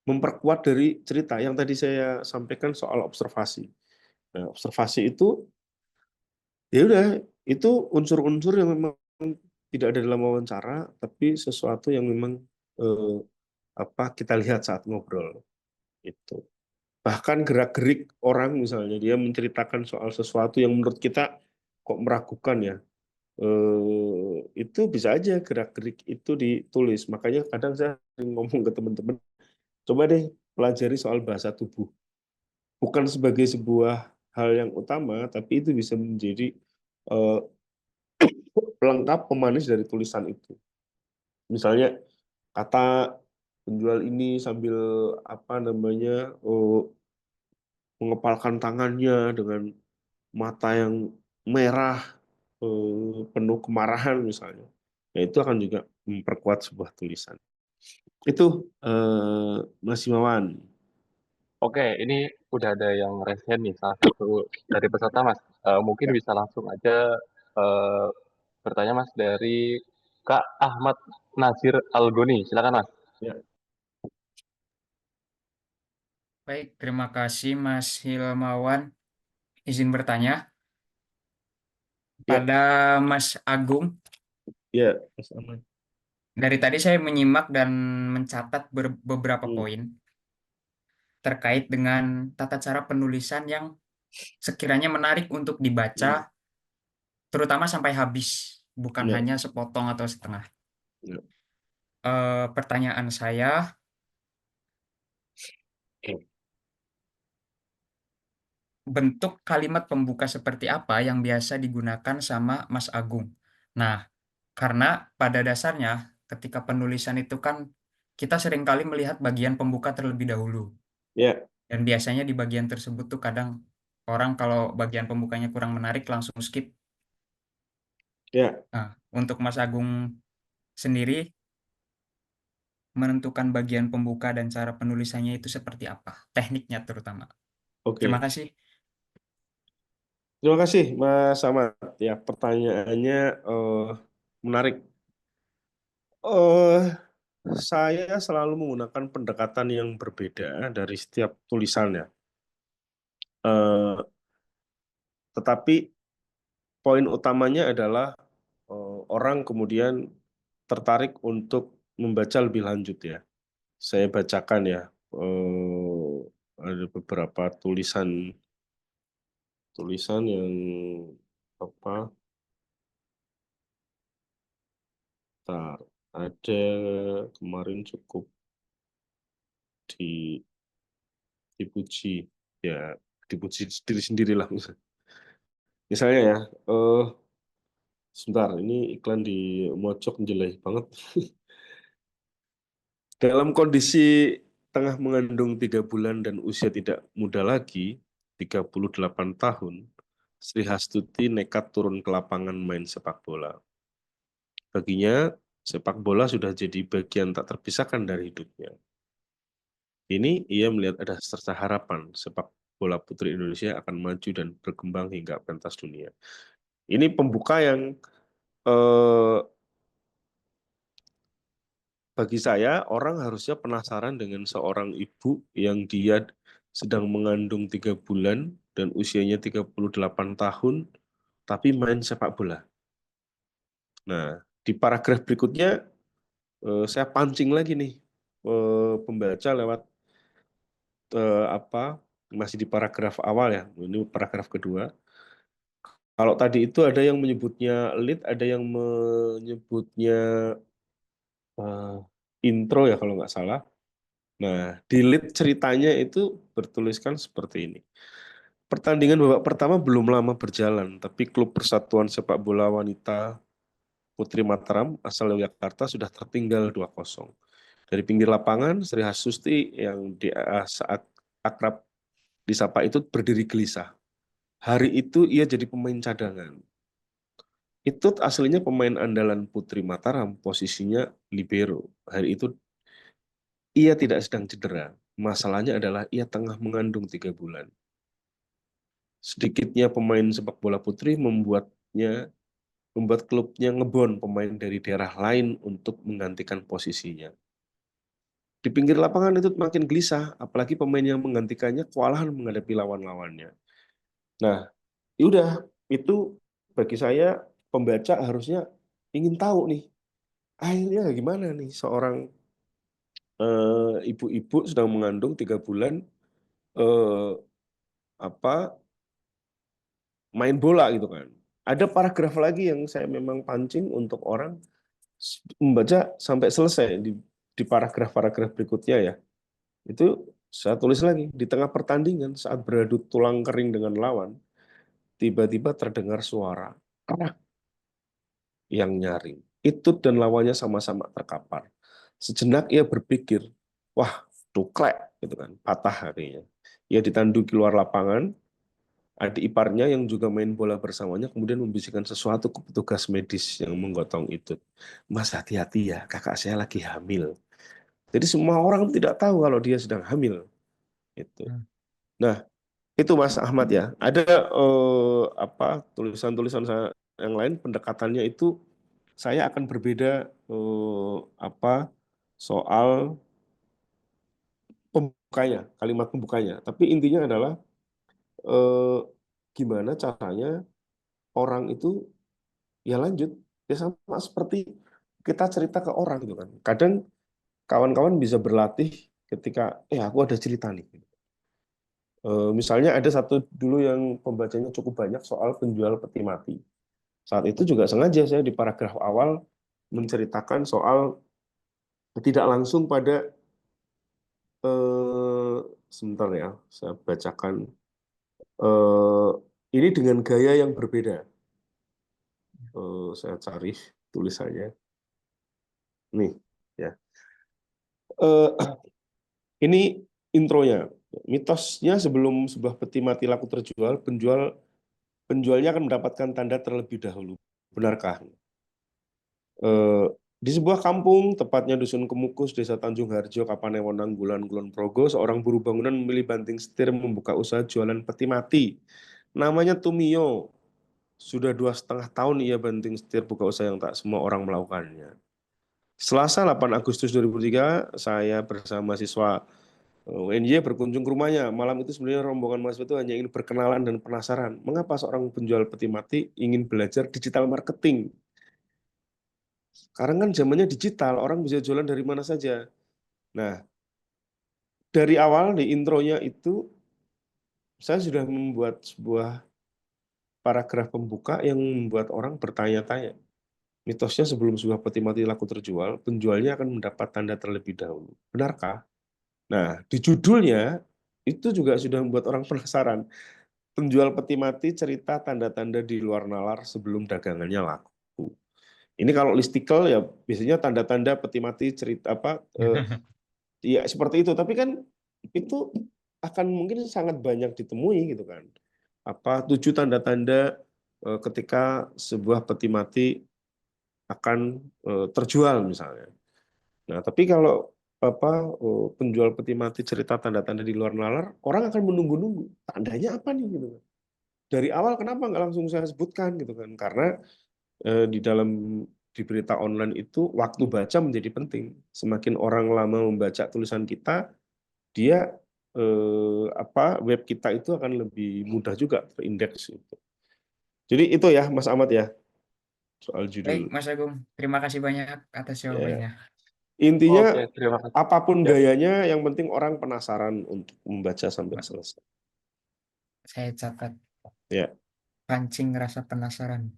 memperkuat dari cerita yang tadi saya sampaikan soal observasi. Nah, observasi itu ya udah, itu unsur-unsur yang memang tidak ada dalam wawancara, tapi sesuatu yang memang eh, kita lihat saat ngobrol itu. Bahkan gerak-gerik orang misalnya dia menceritakan soal sesuatu yang menurut kita kok meragukan ya. Itu bisa aja gerak-gerik itu ditulis. Makanya kadang saya sering ngomong ke teman-teman, coba deh pelajari soal bahasa tubuh. Bukan sebagai sebuah hal yang utama, tapi itu bisa menjadi eh, pelengkap pemanis dari tulisan itu. Misalnya kata penjual ini sambil mengepalkan tangannya dengan mata yang merah, penuh kemarahan misalnya. Ya, itu akan juga memperkuat sebuah tulisan. Itu Mas Himawan. Oke, ini udah ada yang resen nih, salah satu dari peserta Mas. Mungkin Ya, bisa langsung aja eh, bertanya Mas dari Kak Ahmad Nasir Algoni. Silakan Mas. ya, Baik, terima kasih Mas Hilmawan. Izin bertanya, ya, pada Mas Agung, ya, Mas Aman. dari tadi saya menyimak dan mencatat beberapa Hmm, poin terkait dengan tata cara penulisan yang sekiranya menarik untuk dibaca, hmm, terutama sampai habis, bukan ya, hanya sepotong atau setengah. ya, Pertanyaan saya, ya. bentuk kalimat pembuka seperti apa yang biasa digunakan sama Mas Agung? Nah, karena pada dasarnya ketika penulisan itu kan kita seringkali melihat bagian pembuka terlebih dahulu. Ya, Dan biasanya di bagian tersebut tuh kadang orang kalau bagian pembukanya kurang menarik langsung skip. ya, Nah, untuk Mas Agung sendiri menentukan bagian pembuka dan cara penulisannya itu seperti apa? Tekniknya terutama. Terima oke. kasih. Terima kasih Mas Ahmad. Ya, pertanyaannya menarik. eh saya selalu menggunakan pendekatan yang berbeda dari setiap tulisannya. Eh, tetapi poin utamanya adalah orang kemudian tertarik untuk membaca lebih lanjut ya. Saya bacakan ya, ada beberapa tulisan tulisan yang apa? Tar, ada kemarin cukup di dipuji ya, dipuji diri sendirilah. Misalnya ya, sebentar, ini iklan di Mojok jelek banget. Dalam kondisi tengah mengandung 3 bulan dan usia tidak muda lagi, 38 tahun, Sri Hastuti nekat turun ke lapangan main sepak bola. Baginya, sepak bola sudah jadi bagian tak terpisahkan dari hidupnya. Ini ia melihat ada serta harapan sepak bola putri Indonesia akan maju dan berkembang hingga pentas dunia. Ini pembuka yang eh, bagi saya orang harusnya penasaran dengan seorang ibu yang dia sedang mengandung 3 bulan dan usianya 38 tahun, tapi main sepak bola. Nah, di paragraf berikutnya saya pancing lagi nih pembaca lewat masih di paragraf awal ya, ini paragraf kedua. Kalau tadi itu ada yang menyebutnya lead, ada yang menyebutnya intro ya kalau nggak salah. Nah, di lead ceritanya itu bertuliskan seperti ini. Pertandingan babak pertama belum lama berjalan, tapi klub Persatuan Sepak Bola Wanita Putri Mataram asal Yogyakarta sudah tertinggal 2-0. Dari pinggir lapangan, Sri Hasusti yang saat akrab disapa itu berdiri gelisah. Hari itu ia jadi pemain cadangan. Itu aslinya pemain andalan Putri Mataram, posisinya libero. Hari itu ia tidak sedang cedera. Masalahnya adalah ia tengah mengandung 3 bulan. Sedikitnya pemain sepak bola putri membuat klubnya ngebon pemain dari daerah lain untuk menggantikan posisinya. Di pinggir lapangan itu makin gelisah, apalagi pemain yang menggantikannya kewalahan menghadapi lawan-lawannya. Nah, yaudah, itu bagi saya pembaca harusnya ingin tahu nih, akhirnya gimana nih seorang ibu-ibu sedang mengandung 3 bulan eh, apa main bola gitu kan. Ada paragraf lagi yang saya memang pancing untuk orang membaca sampai selesai di paragraf-paragraf berikutnya ya. Itu saya tulis lagi, di tengah pertandingan saat beradu tulang kering dengan lawan, tiba-tiba terdengar suara kerak yang nyaring. Itut dan lawannya sama-sama terkapar. Sejenak ia berpikir, wah, tuklek gitu kan, patah kakinya. Ia ditandu keluar lapangan, adik iparnya yang juga main bola bersamanya kemudian membisikkan sesuatu ke petugas medis yang menggotong Itut. Mas, hati-hati ya, kakak saya lagi hamil. Jadi semua orang tidak tahu kalau dia sedang hamil. Itu. Hmm. Nah, itu Mas Ahmad ya. Ada tulisan-tulisan saya yang lain pendekatannya itu saya akan berbeda soal pembukanya, kalimat pembukanya. Tapi intinya adalah eh, gimana caranya orang itu ya lanjut ya sama seperti kita cerita ke orang gitu kan. Kadang kawan-kawan bisa berlatih ketika aku ada cerita nih. Misalnya ada satu dulu yang pembacanya cukup banyak soal penjual peti mati. Saat itu juga sengaja saya di paragraf awal menceritakan soal tidak langsung pada sebentar ya, saya bacakan eh, ini dengan gaya yang berbeda. Saya cari tulisannya. Nih, ya. Eh, ini intronya. Mitosnya sebelum sebuah peti mati laku terjual, penjualnya akan mendapatkan tanda terlebih dahulu. Benarkah? Eh, di sebuah kampung, tepatnya Dusun Kemukus, Desa Tanjung Harjo, Kapanewon, Nanggulan, Kulon Progo, seorang buruh bangunan memilih banting setir membuka usaha jualan peti mati. Namanya Tumio. Sudah 2,5 tahun ia banting setir buka usaha yang tak semua orang melakukannya. Selasa 8 Agustus 2003, saya bersama siswa UNY berkunjung ke rumahnya. Malam itu sebenarnya rombongan mahasiswa itu hanya ingin berkenalan dan penasaran. Mengapa seorang penjual peti mati ingin belajar digital marketing? Sekarang kan zamannya digital, orang bisa jualan dari mana saja. Nah, dari awal di intronya itu, saya sudah membuat sebuah paragraf pembuka yang membuat orang bertanya-tanya. Mitosnya sebelum sebuah peti mati laku terjual, penjualnya akan mendapat tanda terlebih dahulu. Benarkah? Nah, di judulnya itu juga sudah membuat orang penasaran. Penjual peti mati cerita tanda-tanda di luar nalar sebelum dagangannya laku. Ini kalau listicle ya biasanya tanda-tanda peti mati cerita ya seperti itu. Tapi kan itu akan mungkin sangat banyak ditemui gitu kan. 7 tanda-tanda ketika sebuah peti mati akan terjual misalnya. Nah, tapi kalau penjual peti mati cerita tanda-tanda di luar nalar, orang akan menunggu-nunggu. Tandanya apa nih gitu kan. Dari awal kenapa nggak langsung saya sebutkan gitu kan? Karena di berita online itu waktu baca menjadi penting. Semakin orang lama membaca tulisan kita, dia web kita itu akan lebih mudah juga terindeks gitu. Jadi itu ya Mas Ahmad ya soal Baik, judul. Mas Agung. Terima kasih banyak atas Ya. jawabannya. Intinya Oke, terima kasih. apapun Ya, gayanya, yang penting orang penasaran untuk membaca sampai selesai. Saya catat Ya, pancing rasa penasaran.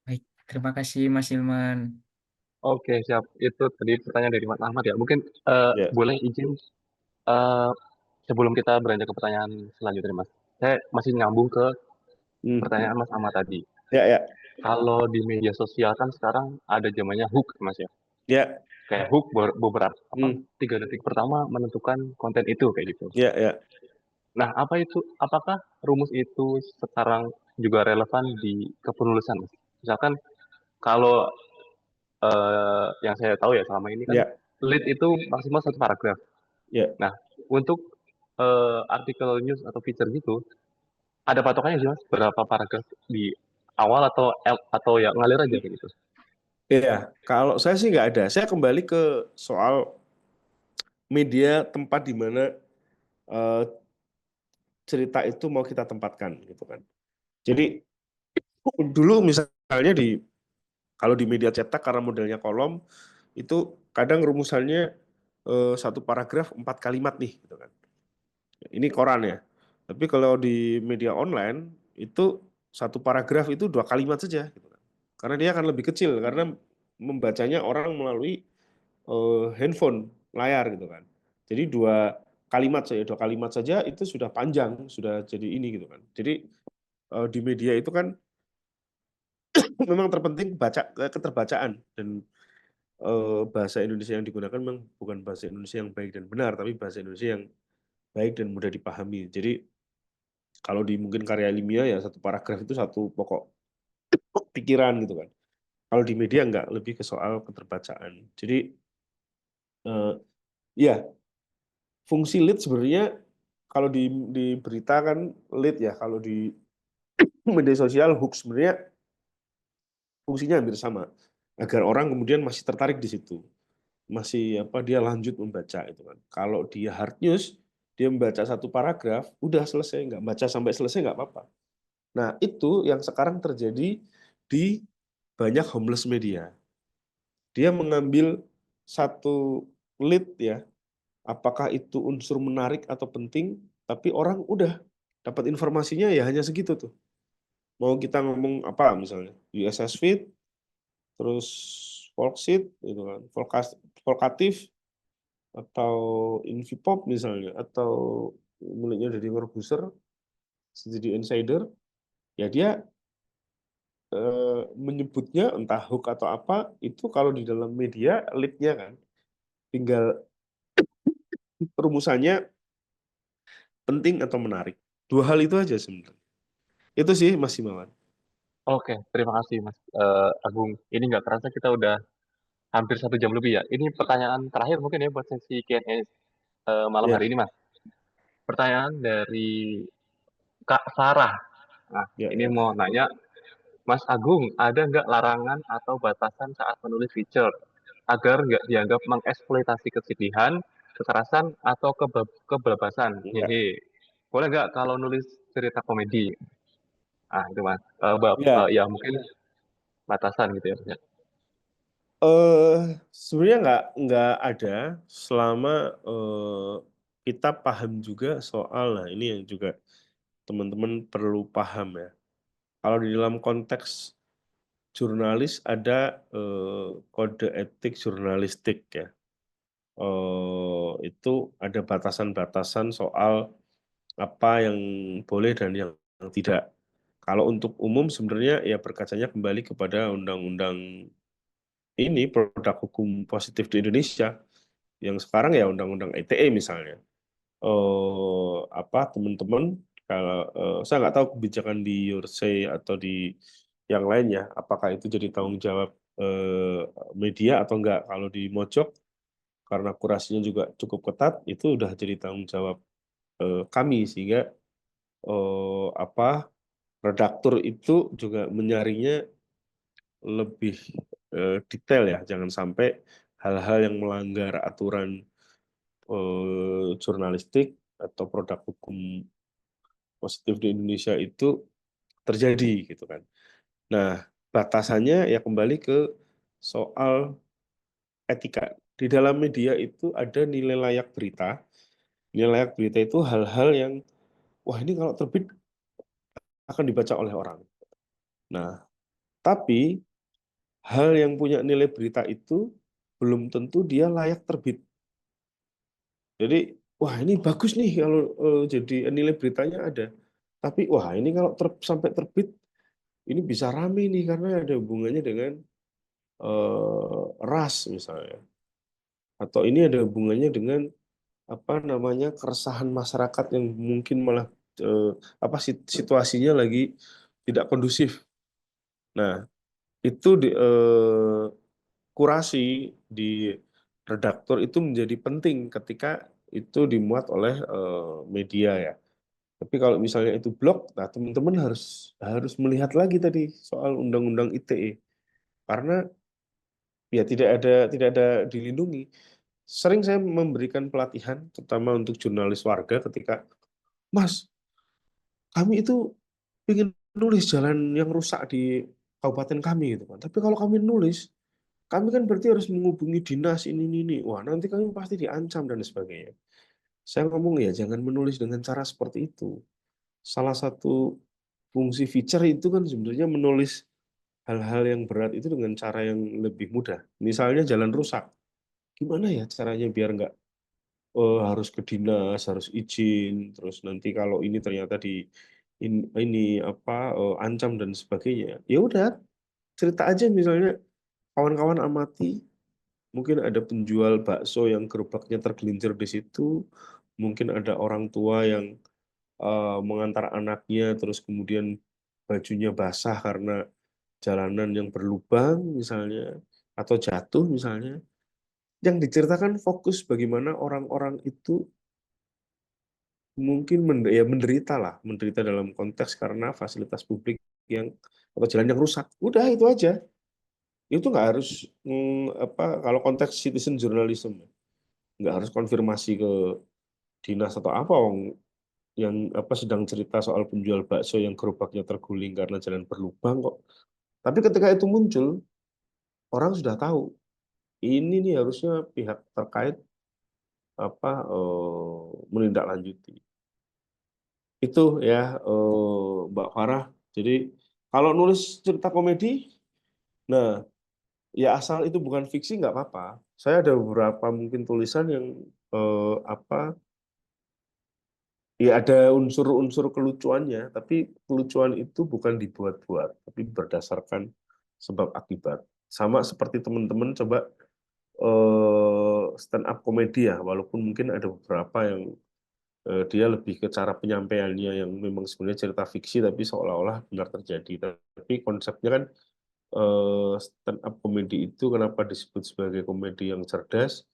Baik, terima kasih Mas Ilman. oke, siap. Itu tadi pertanyaan dari Mas Ahmad ya. Mungkin ya. boleh izin eh, sebelum kita beranjak ke pertanyaan selanjutnya, Mas. Saya masih nyambung ke Hmm. pertanyaan Mas Ahmad tadi. Ya, ya, Kalau di media sosial kan sekarang ada zamannya hook, Mas ya. ya. Kayak hook beberapa apa Hmm. 3 detik pertama menentukan konten itu kayak gitu. Ya, ya. Nah, apakah rumus itu sekarang juga relevan di kepenulisan, Mas? Misalkan kalau yang saya tahu ya selama ini kan Ya, lead itu maksimal 1 paragraf. ya. Nah, untuk artikel news atau feature gitu, ada patokannya sih Mas, berapa paragraf di awal atau ya ngalir aja kayak gitu. Ya, kalau saya sih nggak ada. Saya kembali ke soal media tempat di mana eh, cerita itu mau kita tempatkan, gitu kan. Jadi dulu misalnya kalau di media cetak karena modelnya kolom itu kadang rumusannya 1 paragraf 4 kalimat nih, gitu kan. Ini koran ya. Tapi kalau di media online itu 1 paragraf itu 2 kalimat saja, gitu kan. Karena dia akan lebih kecil karena membacanya orang melalui handphone layar gitu kan. Jadi 2 kalimat saja itu sudah panjang, sudah jadi ini gitu kan. Jadi di media itu kan memang terpenting keterbacaan dan bahasa Indonesia yang digunakan memang bukan bahasa Indonesia yang baik dan benar, tapi bahasa Indonesia yang baik dan mudah dipahami. Jadi kalau di mungkin karya ilmiah ya 1 paragraf itu satu pokok pikiran gitu kan. Kalau di media enggak, lebih ke soal keterbacaan. Jadi ya fungsi lead sebenarnya kalau di berita kan lead ya, kalau di media sosial hook sebenarnya fungsinya hampir sama agar orang kemudian masih tertarik di situ, masih dia lanjut membaca itu kan. Kalau dia hard news dia membaca 1 paragraf udah selesai, nggak baca sampai selesai nggak apa-apa. Nah itu yang sekarang terjadi di banyak homeless media. Dia mengambil satu lead ya, apakah itu unsur menarik atau penting, tapi orang udah dapat informasinya ya hanya segitu tuh. Mau kita ngomong apa misalnya, USS Feed, terus Volksseed, gitu kan, Volkatif, atau Invipop misalnya, atau miliknya dari Corbusier, jadi Insider, ya dia menyebutnya entah hook atau apa, itu kalau di dalam media lead-nya kan, tinggal rumusannya penting atau menarik. 2 hal itu aja sebenarnya. Itu sih Mas Himawan. Oke, terima kasih Mas Agung. Ini nggak kerasa kita udah hampir 1 jam lebih ya. Ini pertanyaan terakhir mungkin ya buat sesi Q&A malam Ya, hari ini Mas. Pertanyaan dari Kak Sarah. Nah, ya, ini ya. mau nanya, Mas Agung, ada nggak larangan atau batasan saat menulis feature agar nggak dianggap mengeksploitasi kesedihan, kekerasan, atau kebebasan? Ya. Hehe. Boleh nggak kalau nulis cerita komedi? Ah, itu Mas. Ya. Ya mungkin batasan gitu ya. Sebenarnya nggak ada selama kita paham juga soal, nah ini yang juga teman-teman perlu paham ya. Kalau di dalam konteks jurnalis ada kode etik jurnalistik ya. Itu ada batasan-batasan soal apa yang boleh dan yang tidak. Kalau untuk umum sebenarnya ya berkacanya kembali kepada undang-undang ini produk hukum positif di Indonesia yang sekarang ya undang-undang ITE misalnya. Teman-teman kalau saya nggak tahu kebijakan di Yorsay atau di yang lain ya, apakah itu jadi tanggung jawab media atau enggak. Kalau di Mojok karena kurasinya juga cukup ketat, itu udah jadi tanggung jawab kami sehingga eh, apa redaktur itu juga menyaringnya lebih detail ya, jangan sampai hal-hal yang melanggar aturan jurnalistik atau produk hukum positif di Indonesia itu terjadi gitu kan. Nah, batasannya ya kembali ke soal etika. Di dalam media itu ada nilai layak berita. Nilai layak berita itu hal-hal yang, wah ini kalau terbit akan dibaca oleh orang. Nah, tapi hal yang punya nilai berita itu belum tentu dia layak terbit. Jadi, wah ini bagus nih kalau jadi nilai beritanya ada. Tapi wah ini kalau sampai terbit ini bisa rame nih karena ada hubungannya dengan ras misalnya. Atau ini ada hubungannya dengan apa namanya keresahan masyarakat yang mungkin malah apa situasinya lagi tidak kondusif. Nah, itu kurasi di redaktor itu menjadi penting ketika itu dimuat oleh media ya. Tapi kalau misalnya itu blog, nah teman-teman harus harus melihat lagi tadi soal undang-undang ITE karena ya tidak ada dilindungi. Sering saya memberikan pelatihan terutama untuk jurnalis warga ketika, Mas, kami itu ingin nulis jalan yang rusak di kabupaten kami gitu kan. Tapi kalau kami nulis, kami kan berarti harus menghubungi dinas ini. Wah, nanti kami pasti diancam dan sebagainya. Saya ngomong ya jangan menulis dengan cara seperti itu. Salah satu fungsi feature itu kan sebenarnya menulis hal-hal yang berat itu dengan cara yang lebih mudah. Misalnya jalan rusak. Gimana ya caranya biar nggak harus ke dinas, harus izin, terus nanti kalau ini ternyata ini apa ancam dan sebagainya. Ya udah, cerita aja misalnya kawan-kawan amati, mungkin ada penjual bakso yang gerobaknya tergelincir di situ, mungkin ada orang tua yang mengantar anaknya terus kemudian bajunya basah karena jalanan yang berlubang misalnya atau jatuh misalnya. Yang diceritakan fokus bagaimana orang-orang itu mungkin menderita dalam konteks karena fasilitas publik yang atau jalan yang rusak. Udah itu aja. Itu nggak harus apa kalau konteks citizen journalism nggak harus konfirmasi ke dinas atau apa wong yang apa sedang cerita soal penjual bakso yang gerobaknya terguling karena jalan berlubang kok. Tapi ketika itu muncul, orang sudah tahu ini nih harusnya pihak terkait apa menindaklanjuti. Itu ya Mbak Farah. Jadi kalau nulis cerita komedi, nah ya asal itu bukan fiksi nggak apa-apa. Saya ada beberapa mungkin tulisan yang apa ya ada unsur-unsur kelucuannya, tapi kelucuan itu bukan dibuat-buat, tapi berdasarkan sebab akibat. Sama seperti teman-teman coba stand up komedi ya, walaupun mungkin ada beberapa yang dia lebih ke cara penyampaiannya yang memang sebenarnya cerita fiksi tapi seolah-olah benar terjadi. Tapi konsepnya kan stand up komedi itu kenapa disebut sebagai komedi yang cerdas?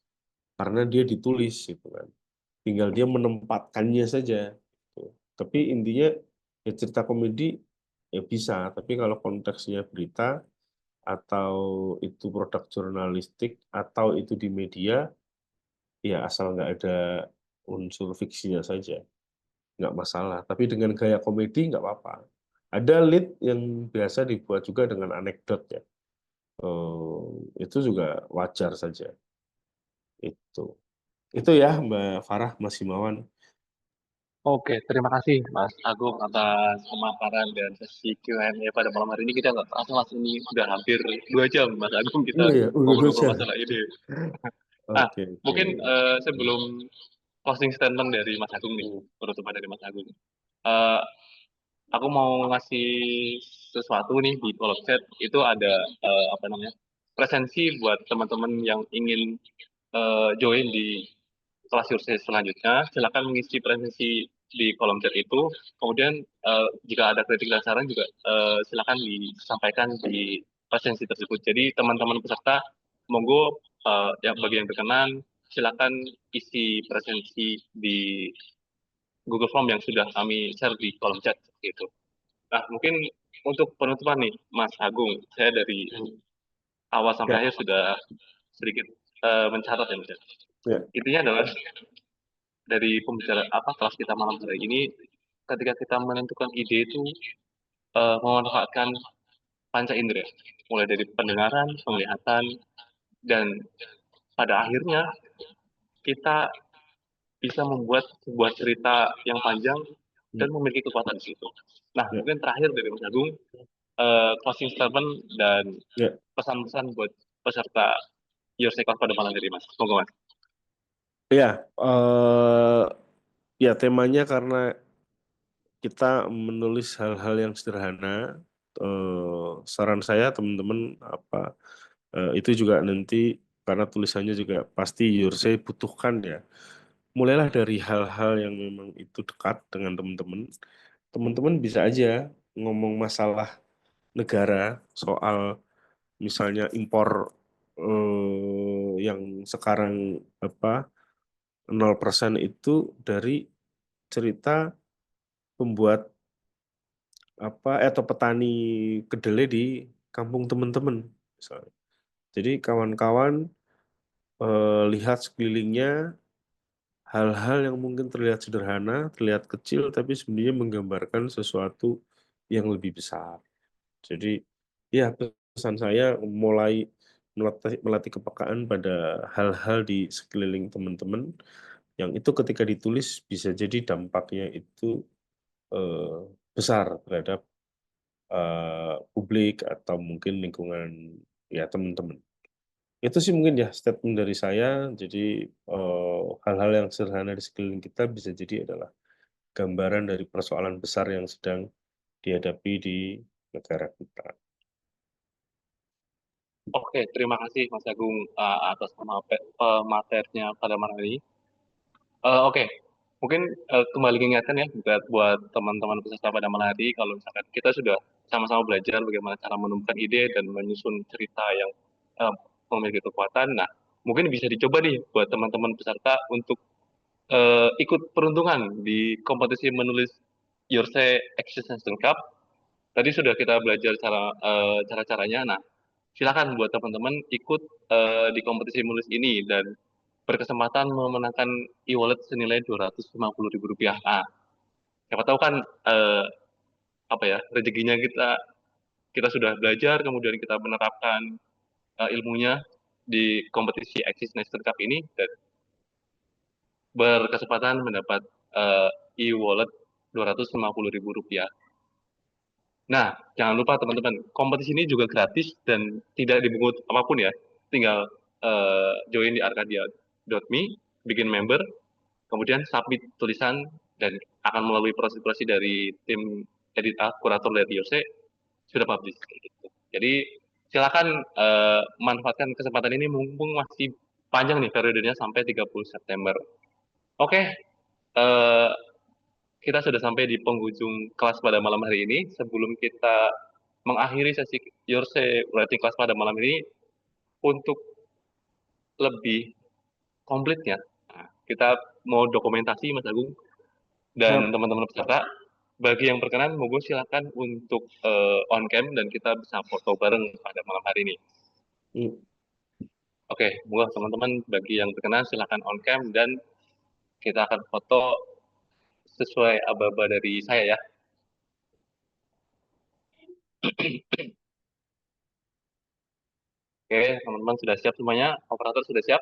Karena dia ditulis gitu kan. Tinggal dia menempatkannya saja. Gitu. Tapi intinya ya cerita komedi ya bisa, tapi kalau konteksnya berita atau itu produk jurnalistik atau itu di media, ya asal nggak ada unsur fiksinya saja, nggak masalah. Tapi dengan gaya komedi nggak apa-apa. Ada lead yang biasa dibuat juga dengan anekdot ya. Itu juga wajar saja. Itu. Itu ya Mbak Farah, Mas Himawan. Oke, terima kasih Mas Agung atas pemaparan dan sesi Q&A pada malam hari ini. Kita nggak terasa Mas, ini sudah hampir 2 jam Mas Agung kita Oh ya, udah ngobrol-ngobrol baca. masalah ini. Nah, Oke, oke. mungkin sebelum closing statement dari Mas Agung nih, penutupan dari Mas Agung. Eh, aku mau ngasih sesuatu nih di kolom chat. Itu ada apa namanya presensi buat teman-teman yang ingin join di kelas kursus selanjutnya. Silakan mengisi presensi di kolom chat itu. Kemudian jika ada kritik dan saran juga silakan disampaikan di presensi tersebut. Jadi teman-teman peserta monggo yang bagi yang berkenan silakan isi presensi di Google Form yang sudah kami share di kolom chat gitu. Nah, mungkin untuk penutupan nih, Mas Agung, saya dari awal sampai Ya, akhir sudah sedikit mencatat ya, Mas. Ya, Intinya adalah dari pembicaraan kelas kita malam hari ini, ketika kita menentukan ide itu memanfaatkan panca indera, mulai dari pendengaran, penglihatan, dan pada akhirnya kita bisa membuat sebuah cerita yang panjang dan memiliki kekuatan di situ. Nah, ya, mungkin terakhir dari Mas Agung, closing statement dan ya. pesan-pesan buat peserta Your Cycle pada malam hari, Mas. Monggo, Mas. Ya, ya temanya karena kita menulis hal-hal yang sederhana. Saran saya teman-teman itu juga nanti karena tulisannya juga pasti Yursey butuhkan ya. Mulailah dari hal-hal yang memang itu dekat dengan teman-teman. Teman-teman bisa aja ngomong masalah negara, soal misalnya impor yang sekarang 0% itu dari cerita pembuat atau petani kedelai di kampung teman-teman misalnya. Jadi kawan-kawan lihat sekelilingnya hal-hal yang mungkin terlihat sederhana, terlihat kecil, tapi sebenarnya menggambarkan sesuatu yang lebih besar. Jadi ya pesan saya mulai melatih kepekaan pada hal-hal di sekeliling teman-teman, yang itu ketika ditulis bisa jadi dampaknya itu besar terhadap publik atau mungkin lingkungan ya teman-teman. Itu sih mungkin ya statement dari saya. Jadi hal-hal yang sederhana di sekeliling kita bisa jadi adalah gambaran dari persoalan besar yang sedang dihadapi di negara kita. Oke, terima kasih Mas Agung atas materinya pada malam ini. Oke, mungkin kembali mengingatkan ya buat teman-teman peserta pada malam hari, kalau misalkan kita sudah sama-sama belajar bagaimana cara menemukan ide dan menyusun cerita yang eh, memiliki kekuatan. Nah, mungkin bisa dicoba nih buat teman-teman peserta untuk ikut peruntungan di kompetisi menulis Yourse Existential Cup. Tadi sudah kita belajar cara-caranya. Nah, silakan buat teman-teman ikut di kompetisi menulis ini dan berkesempatan memenangkan e-wallet senilai Rp250.000. Nah, siapa tahu kan rezekinya kita sudah belajar, kemudian kita menerapkan ilmunya di kompetisi Axis National Cup ini dan berkesempatan mendapat e-wallet Rp250.000. Nah, jangan lupa teman-teman, kompetisi ini juga gratis dan tidak dipungut apapun ya. Tinggal join di arcadia.me, bikin member, kemudian submit tulisan dan akan melalui proses-proses dari tim kurator dari Yose sudah publish kayak gitu. Jadi silakan manfaatkan kesempatan ini mumpung masih panjang nih periodenya sampai 30 September. Oke, eh, kita sudah sampai di penghujung kelas pada malam hari ini. Sebelum kita mengakhiri sesi Yorse Writing Class pada malam ini, untuk lebih komplitnya, nah, kita mau dokumentasi Mas Agung dan Siap. teman-teman peserta. Bagi yang berkenan, monggo silakan untuk on cam dan kita bisa foto bareng pada malam hari ini. Oke, monggo teman-teman bagi yang berkenan silakan on cam dan kita akan foto sesuai aba-aba dari saya ya. Oke, teman-teman sudah siap semuanya? Operator sudah siap?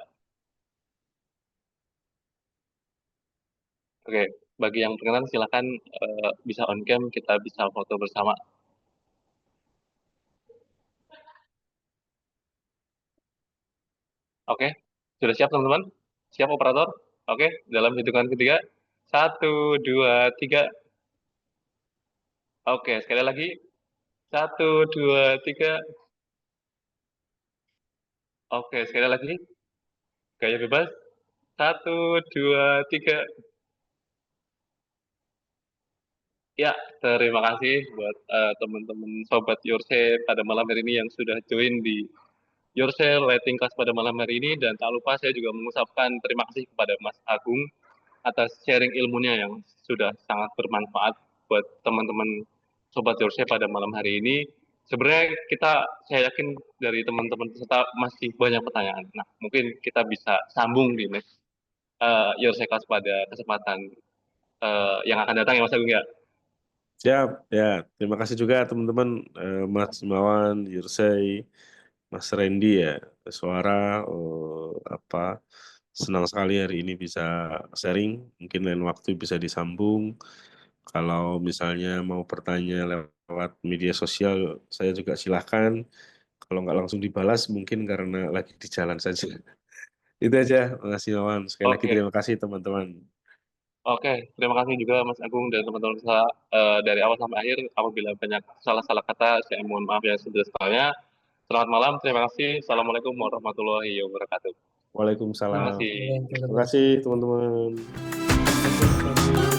Oke, bagi yang berkenan silakan bisa on cam, kita bisa foto bersama. Oke, sudah siap teman-teman? Siap operator? Oke, dalam hitungan ketiga. 1, 2, 3. Oke, sekali lagi. 1, 2, 3. Oke, sekali lagi. Gaya bebas. 1, 2, 3. Ya, terima kasih buat teman-teman Sobat Yorse pada malam hari ini yang sudah join di Yorse Lighting Class pada malam hari ini. Dan tak lupa saya juga mengucapkan terima kasih kepada Mas Agung atas sharing ilmunya yang sudah sangat bermanfaat buat teman-teman Sobat Yorse pada malam hari ini. sebenarnya saya yakin dari teman-teman peserta masih banyak pertanyaan. Nah, mungkin kita bisa sambung di next Your Class pada kesempatan yang akan datang ya Mas Agung ya. Siap, ya. Terima kasih juga teman-teman, Mas Himawan, Yursei, Mas Randy ya, suara senang sekali hari ini bisa sharing. Mungkin lain waktu bisa disambung. Kalau misalnya mau bertanya lewat media sosial, saya juga silahkan. Kalau nggak langsung dibalas, mungkin karena lagi di jalan saja. Itu aja, Mas Himawan. Sekali lagi Oke. terima kasih teman-teman. Oke, terima kasih juga Mas Agung dan teman-teman peserta dari awal sampai akhir. Apabila banyak salah-salah kata, saya mohon maaf yang sebesar-besarnya. Selamat malam, terima kasih. Assalamualaikum warahmatullahi wabarakatuh. Terima Waalaikumsalam. kasih. Terima kasih teman-teman. Thank you.